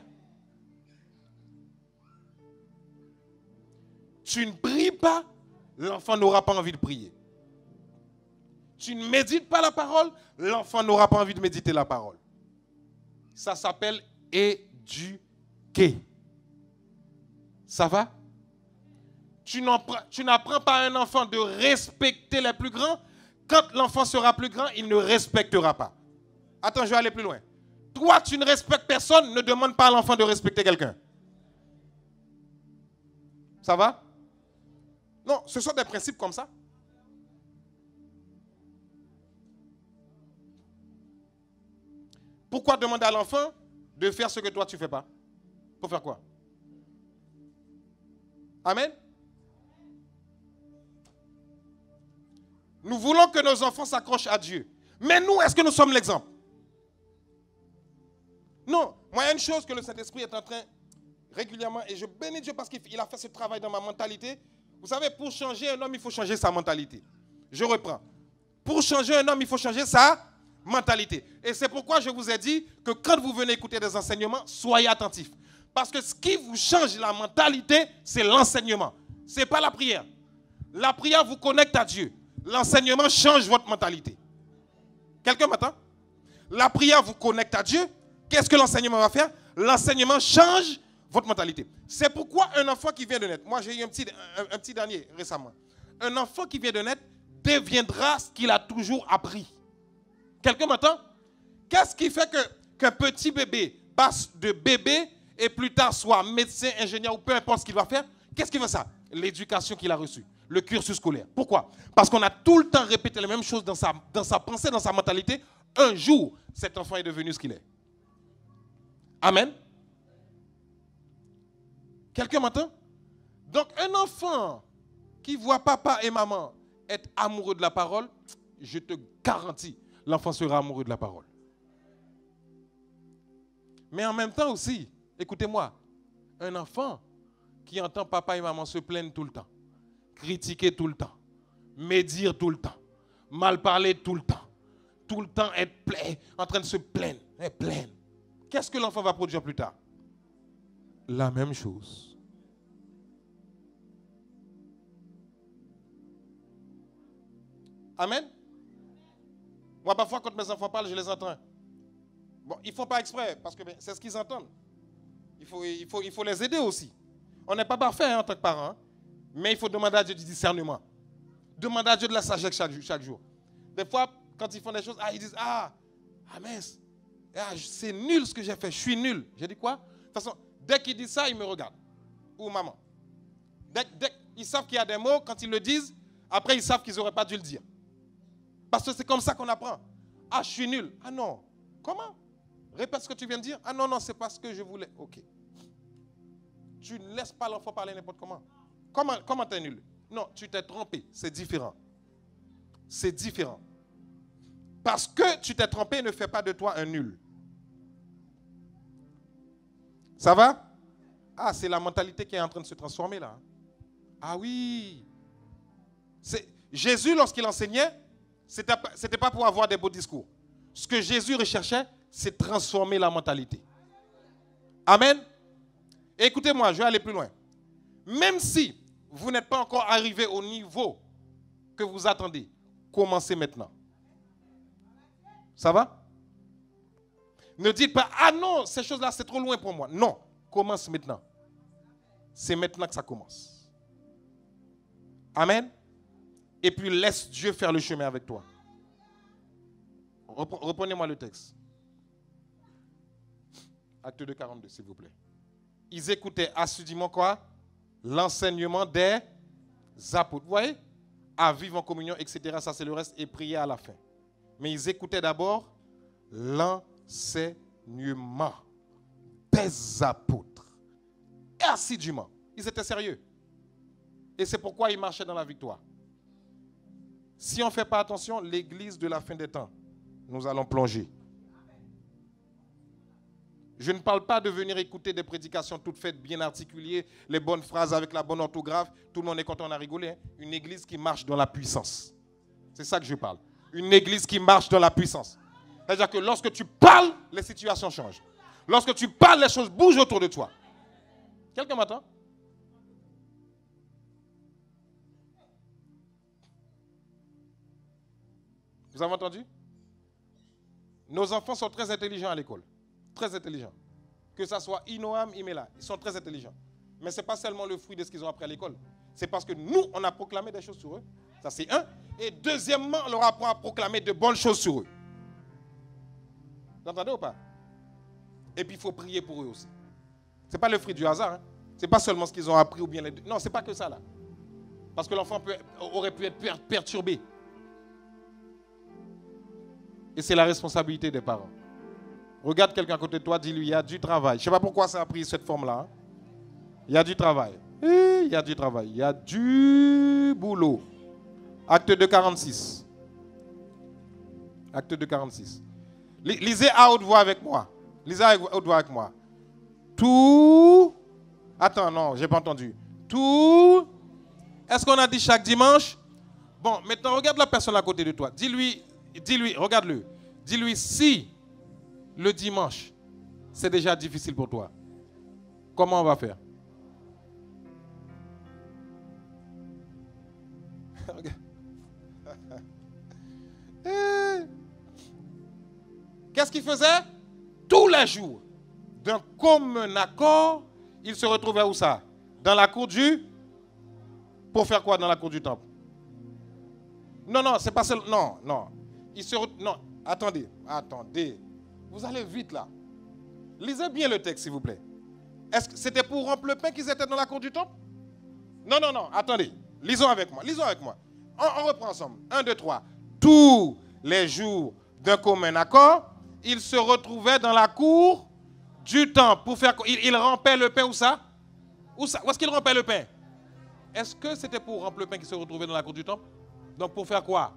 Tu ne pries pas, l'enfant n'aura pas envie de prier. Tu ne médites pas la parole, l'enfant n'aura pas envie de méditer la parole. Ça s'appelle éduquer. Ça va? Tu n'apprends pas à un enfant de respecter les plus grands. Quand l'enfant sera plus grand, il ne respectera pas. Attends, je vais aller plus loin. Toi, tu ne respectes personne, ne demande pas à l'enfant de respecter quelqu'un. Ça va? Non, ce sont des principes comme ça. Pourquoi demander à l'enfant de faire ce que toi tu ne fais pas? Pour faire quoi? Amen? Nous voulons que nos enfants s'accrochent à Dieu. Mais nous, est-ce que nous sommes l'exemple? Non. Moi, il y a une chose que le Saint-Esprit est en train régulièrement, et je bénis Dieu parce qu'il a fait ce travail dans ma mentalité. Vous savez, pour changer un homme, il faut changer sa mentalité. Je reprends. Pour changer un homme, il faut changer sa mentalité. Et c'est pourquoi je vous ai dit que quand vous venez écouter des enseignements, soyez attentifs. Parce que ce qui vous change la mentalité, c'est l'enseignement. Ce n'est pas la prière. La prière vous connecte à Dieu. L'enseignement change votre mentalité. Quelqu'un m'entend? La prière vous connecte à Dieu. Qu'est-ce que l'enseignement va faire? L'enseignement change votre mentalité. C'est pourquoi un enfant qui vient de naître, moi j'ai eu un petit dernier récemment, un enfant qui vient de naître deviendra ce qu'il a toujours appris. Quelqu'un m'entend? Qu'est-ce qui fait qu'un petit bébé passe de bébé et plus tard soit médecin, ingénieur ou peu importe ce qu'il va faire? Qu'est-ce qui fait ça? L'éducation qu'il a reçue, le cursus scolaire. Pourquoi? Parce qu'on a tout le temps répété les mêmes choses dans sa pensée, dans sa mentalité. Un jour, cet enfant est devenu ce qu'il est. Amen. Quelqu'un m'entend? Donc un enfant qui voit papa et maman être amoureux de la parole, je te garantis, l'enfant sera amoureux de la parole. Mais en même temps aussi, écoutez-moi, un enfant qui entend papa et maman se plaindre tout le temps, critiquer tout le temps, médire tout le temps, mal parler tout le temps être en train de se plaindre, qu'est-ce que l'enfant va produire plus tard? La même chose. Amen. Moi, parfois, quand mes enfants parlent, je les entends. Bon, ils ne font pas exprès, parce que c'est ce qu'ils entendent. Il faut les aider aussi. On n'est pas parfait en tant que parents, hein, mais il faut demander à Dieu du discernement. Demander à Dieu de la sagesse chaque jour. Des fois, quand ils font des choses, ils disent, mince, c'est nul ce que j'ai fait, je suis nul. J'ai dit quoi? De toute façon, dès qu'ils disent ça, ils me regardent. Ou maman. Ils savent qu'il y a des mots, quand ils le disent, après ils savent qu'ils n'auraient pas dû le dire. Parce que c'est comme ça qu'on apprend. Je suis nul. Ah non. Comment? Répète ce que tu viens de dire. Ah non, c'est pas ce que je voulais. Ok. Tu ne laisses pas l'enfant parler n'importe comment. Comment tu es nul? Non, tu t'es trompé. C'est différent. C'est différent. Parce que tu t'es trompé ne fait pas de toi un nul. Ça va? C'est la mentalité qui est en train de se transformer là. Ah oui. Jésus, lorsqu'il enseignait, c'était pas pour avoir des beaux discours. Ce que Jésus recherchait, c'est transformer la mentalité. Amen. Et écoutez-moi, je vais aller plus loin. Même si vous n'êtes pas encore arrivé au niveau que vous attendez, commencez maintenant. Ça va? Ne dites pas, non, ces choses-là, c'est trop loin pour moi. Non, commence maintenant. C'est maintenant que ça commence. Amen. Et puis laisse Dieu faire le chemin avec toi. Reprenez-moi le texte. Acte 2, 42, s'il vous plaît. Ils écoutaient assidûment quoi? L'enseignement des apôtres. Vous voyez? À vivre en communion, etc. Ça, c'est le reste. Et prier à la fin. Mais ils écoutaient d'abord l'enseignement des apôtres. Et assidûment. Ils étaient sérieux. Et c'est pourquoi ils marchaient dans la victoire. Si on ne fait pas attention, l'église de la fin des temps, nous allons plonger. Je ne parle pas de venir écouter des prédications toutes faites, bien articulées, les bonnes phrases avec la bonne orthographe. Tout le monde est content, on a rigolé. Hein? Une église qui marche dans la puissance. C'est ça que je parle. Une église qui marche dans la puissance. C'est-à-dire que lorsque tu parles, les situations changent. Lorsque tu parles, les choses bougent autour de toi. Quelqu'un m'entend? Vous avez entendu? Nos enfants sont très intelligents à l'école. Très intelligents. Que ce soit Inoam, Imela, ils sont très intelligents. Mais ce n'est pas seulement le fruit de ce qu'ils ont appris à l'école. C'est parce que nous, on a proclamé des choses sur eux. Ça, c'est un. Et deuxièmement, on leur apprend à proclamer de bonnes choses sur eux. Vous entendez ou pas? Et puis, il faut prier pour eux aussi. Ce n'est pas le fruit du hasard. Hein. Ce n'est pas seulement ce qu'ils ont appris ou bien les deux. Non, ce n'est pas que ça là. Parce que l'enfant aurait pu être perturbé. Et c'est la responsabilité des parents. Regarde quelqu'un à côté de toi, dis-lui, il y a du travail. Je ne sais pas pourquoi ça a pris cette forme-là. Hein. Il y a du travail. Il y a du travail. Il y a du boulot. Acte 2, 46. Acte 2, 46. Lisez à haute voix avec moi. Lisez à haute voix avec moi. Tout. Attends, non, je n'ai pas entendu. Tout. Est-ce qu'on a dit chaque dimanche? Bon, maintenant, regarde la personne à côté de toi. Dis-lui, regarde-le. Dis-lui, si le dimanche, c'est déjà difficile pour toi, comment on va faire? Qu'est-ce qu'il faisait? Tous les jours, d'un commun accord, Il se retrouvait où ça? Dans la cour du... Pour faire quoi dans la cour du temple? Non, non, c'est pas ça. Non, non. Non, attendez. Vous allez vite là. Lisez bien le texte, s'il vous plaît. Est-ce que c'était pour rompre le pain qu'ils étaient dans la cour du temple? Non, non, non, attendez. Lisons avec moi. On reprend ensemble. 1, 2, 3. Tous les jours d'un commun accord, ils se retrouvaient dans la cour du temple pour faire quoi? Ils rompaient le pain où ça? Où est-ce qu'ils rompaient le pain? Est-ce que c'était pour rompre le pain qu'ils se retrouvaient dans la cour du temple? Donc pour faire quoi?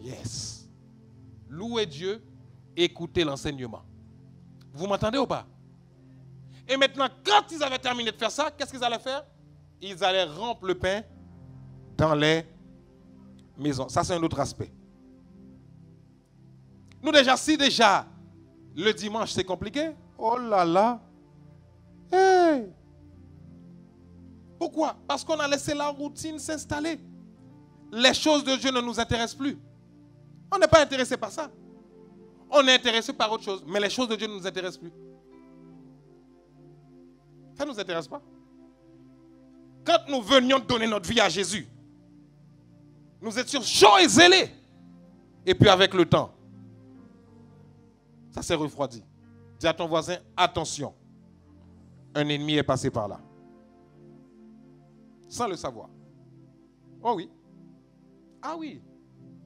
Yes. Louer Dieu, écouter l'enseignement. Vous m'entendez ou pas? Et maintenant, quand ils avaient terminé de faire ça, qu'est-ce qu'ils allaient faire? Ils allaient rompre le pain dans les maisons. Ça, c'est un autre aspect. Nous si déjà, le dimanche, c'est compliqué. Oh là là. Hey. Pourquoi? Parce qu'on a laissé la routine s'installer. Les choses de Dieu ne nous intéressent plus. On n'est pas intéressé par ça. On est intéressé par autre chose. Mais les choses de Dieu ne nous intéressent plus. Ça ne nous intéresse pas. Quand nous venions donner notre vie à Jésus, nous étions chauds et zélés. Et puis avec le temps, ça s'est refroidi. Dis à ton voisin, attention. Un ennemi est passé par là. Sans le savoir. Oh oui. Ah oui.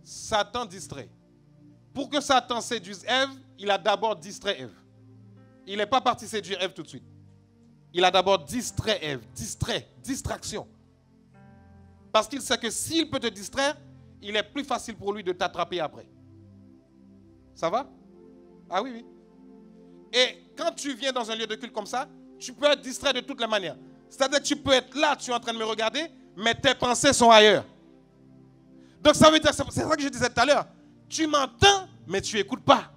Satan distrait. Pour que Satan séduise Ève, il a d'abord distrait Ève. Il n'est pas parti séduire Ève tout de suite. Il a d'abord distrait Ève. Distraction. Parce qu'il sait que s'il peut te distraire, il est plus facile pour lui de t'attraper après. Ça va? Ah oui, oui. Et quand tu viens dans un lieu de culte comme ça, tu peux être distrait de toutes les manières. C'est-à-dire que tu peux être là, tu es en train de me regarder, mais tes pensées sont ailleurs. Donc ça veut dire, c'est ça que je disais tout à l'heure. Tu m'entends, mais tu n'écoutes pas.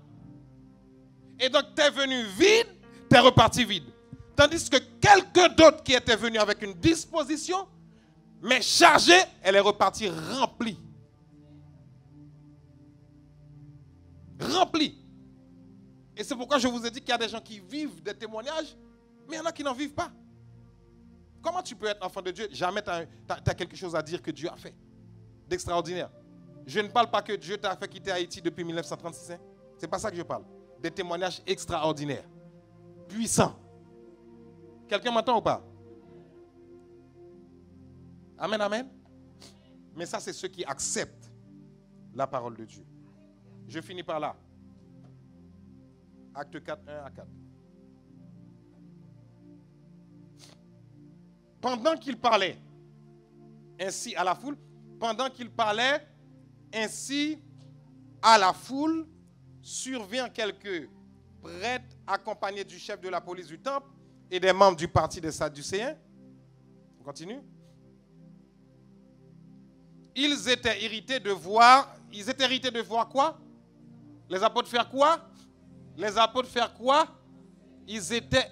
Et donc tu es venu vide, tu es reparti vide. Tandis que quelqu'un d'autre qui était venu avec une disposition, mais chargée, elle est repartie remplie. Remplie. Et c'est pourquoi je vous ai dit qu'il y a des gens qui vivent des témoignages, mais il y en a qui n'en vivent pas. Comment tu peux être enfant de Dieu? Jamais tu as quelque chose à dire que Dieu a fait d'extraordinaire. Je ne parle pas que Dieu t'a fait quitter Haïti depuis 1936. Hein? Ce n'est pas ça que je parle. Des témoignages extraordinaires, puissants. Quelqu'un m'entend ou pas? Amen, amen. Mais ça, c'est ceux qui acceptent la parole de Dieu. Je finis par là. Acte 4, 1 à 4. Pendant qu'il parlait ainsi à la foule, survient quelques prêtres accompagnés du chef de la police du temple et des membres du parti des Sadducéens. On continue. Ils étaient irrités de voir quoi? Les apôtres faire quoi? Ils étaient...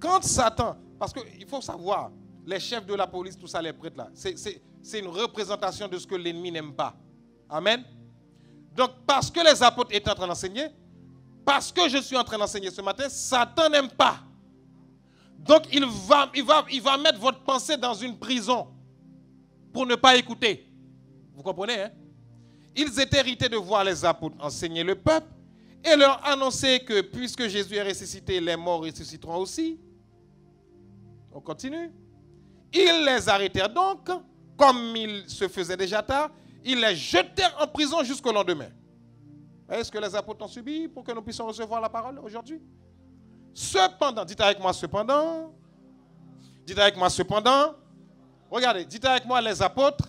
Quand Satan... Parce qu'il faut savoir, les chefs de la police, tout ça, les prêtres là, c'est une représentation de ce que l'ennemi n'aime pas. Amen. Donc, parce que les apôtres étaient en train d'enseigner, parce que je suis en train d'enseigner ce matin, Satan n'aime pas. Donc, il va mettre votre pensée dans une prison pour ne pas écouter. Vous comprenez, hein? Ils étaient irrités de voir les apôtres enseigner le peuple et leur annoncer que puisque Jésus est ressuscité, les morts ressusciteront aussi. On continue. Ils les arrêtèrent donc, comme il se faisait déjà tard, ils les jetèrent en prison jusqu'au lendemain. Est-ce que les apôtres ont subi pour que nous puissions recevoir la parole aujourd'hui? Cependant, dites avec moi cependant. Dites avec moi cependant. Regardez, dites avec moi, les apôtres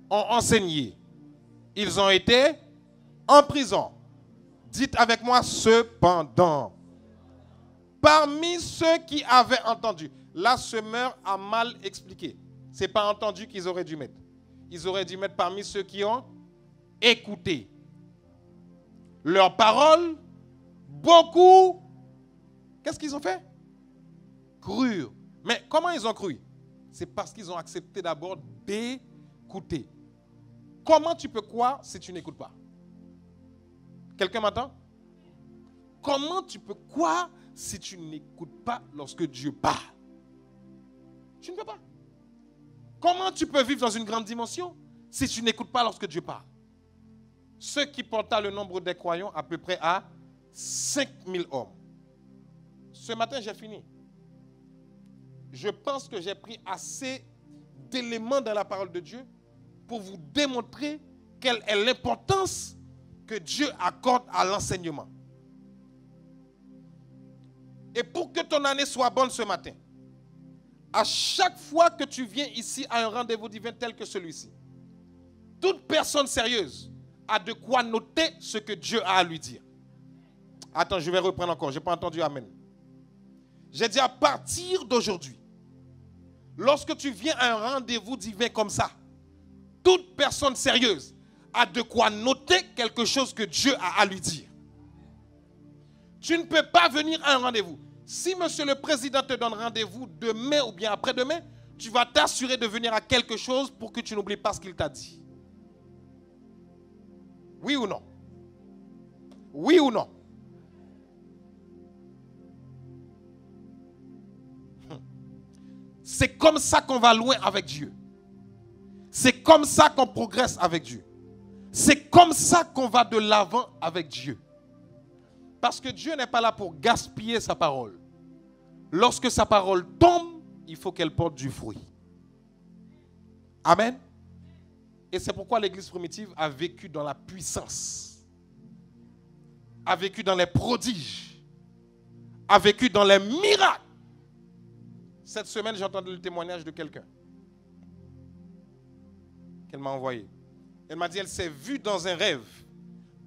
ont enseigné. Ils ont été en prison. Dites avec moi cependant. Parmi ceux qui avaient entendu, la semeur a mal expliqué. Ce n'est pas entendu qu'ils auraient dû mettre. Ils auraient dû mettre parmi ceux qui ont écouté. Leurs paroles, beaucoup, qu'est-ce qu'ils ont fait? Crurent. Mais comment ils ont cru? C'est parce qu'ils ont accepté d'abord d'écouter. Comment tu peux croire si tu n'écoutes pas? Quelqu'un m'entend? Comment tu peux croire si tu n'écoutes pas lorsque Dieu parle? Tu ne peux pas. Comment tu peux vivre dans une grande dimension si tu n'écoutes pas lorsque Dieu parle? Ceux qui portaient le nombre des croyants à peu près à 5000 hommes. Ce matin, j'ai fini. Je pense que j'ai pris assez d'éléments dans la parole de Dieu pour vous démontrer quelle est l'importance que Dieu accorde à l'enseignement. Et pour que ton année soit bonne ce matin, à chaque fois que tu viens ici à un rendez-vous divin tel que celui-ci, toute personne sérieuse a de quoi noter ce que Dieu a à lui dire. Attends, je vais reprendre encore, je n'ai pas entendu amen. J'ai dit à partir d'aujourd'hui, lorsque tu viens à un rendez-vous divin comme ça, toute personne sérieuse a de quoi noter quelque chose que Dieu a à lui dire. Tu ne peux pas venir à un rendez-vous. Si monsieur le président te donne rendez-vous demain ou bien après-demain, tu vas t'assurer de venir à quelque chose pour que tu n'oublies pas ce qu'il t'a dit. Oui ou non? Oui ou non? C'est comme ça qu'on va loin avec Dieu. C'est comme ça qu'on progresse avec Dieu. C'est comme ça qu'on va de l'avant avec Dieu. Parce que Dieu n'est pas là pour gaspiller sa parole. Lorsque sa parole tombe, il faut qu'elle porte du fruit. Amen. Et c'est pourquoi l'église primitive a vécu dans la puissance, a vécu dans les prodiges, a vécu dans les miracles. Cette semaine, j'ai entendu le témoignage de quelqu'un qu'elle m'a envoyé. Elle m'a dit qu'elle s'est vue dans un rêve.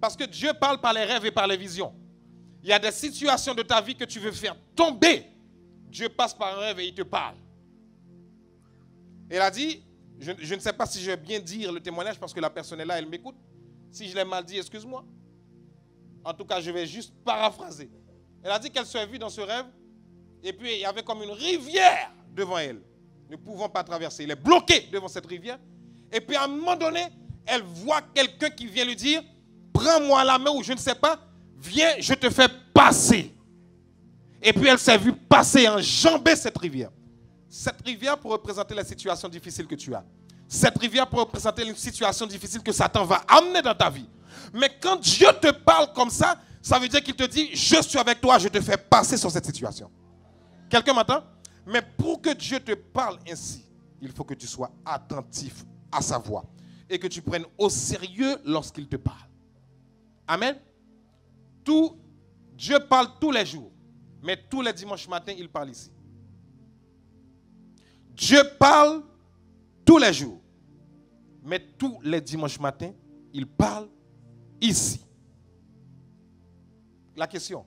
Parce que Dieu parle par les rêves et par les visions. Il y a des situations de ta vie que tu veux faire tomber. Dieu passe par un rêve et il te parle. Elle a dit, je ne sais pas si je vais bien dire le témoignage parce que la personne est là, elle m'écoute. Si je l'ai mal dit, excuse-moi. En tout cas, je vais juste paraphraser. Elle a dit qu'elle s'est vue dans ce rêve et puis il y avait comme une rivière devant elle, ne pouvant pas traverser. Elle est bloquée devant cette rivière. Et puis à un moment donné, elle voit quelqu'un qui vient lui dire, prends-moi la main ou je ne sais pas, viens, je te fais passer. Et puis elle s'est vue passer, enjamber cette rivière. Cette rivière pour représenter la situation difficile que tu as. Cette rivière pour représenter une situation difficile que Satan va amener dans ta vie. Mais quand Dieu te parle comme ça, ça veut dire qu'il te dit, je suis avec toi, je te fais passer sur cette situation. Quelqu'un m'entend? Mais pour que Dieu te parle ainsi, il faut que tu sois attentif à sa voix et que tu prennes au sérieux lorsqu'il te parle. Amen. Dieu parle tous les jours, mais tous les dimanches matins, il parle ici. Dieu parle tous les jours, mais tous les dimanches matins, il parle ici. La question,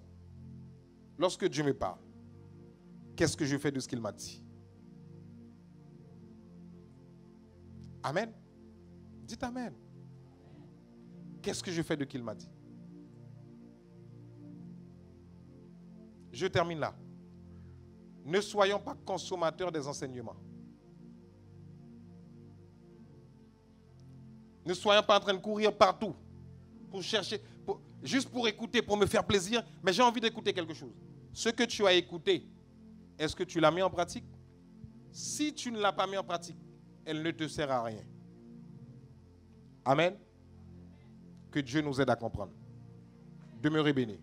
lorsque Dieu me parle, qu'est-ce que je fais de ce qu'il m'a dit? Amen. Dites amen. Qu'est-ce que je fais de ce qu'il m'a dit? Je termine là. Ne soyons pas consommateurs des enseignements. Ne soyons pas en train de courir partout pour chercher, juste pour écouter, pour me faire plaisir, mais j'ai envie d'écouter quelque chose. Ce que tu as écouté, est-ce que tu l'as mis en pratique? Si tu ne l'as pas mis en pratique, elle ne te sert à rien. Amen. Que Dieu nous aide à comprendre. Demeurez bénis.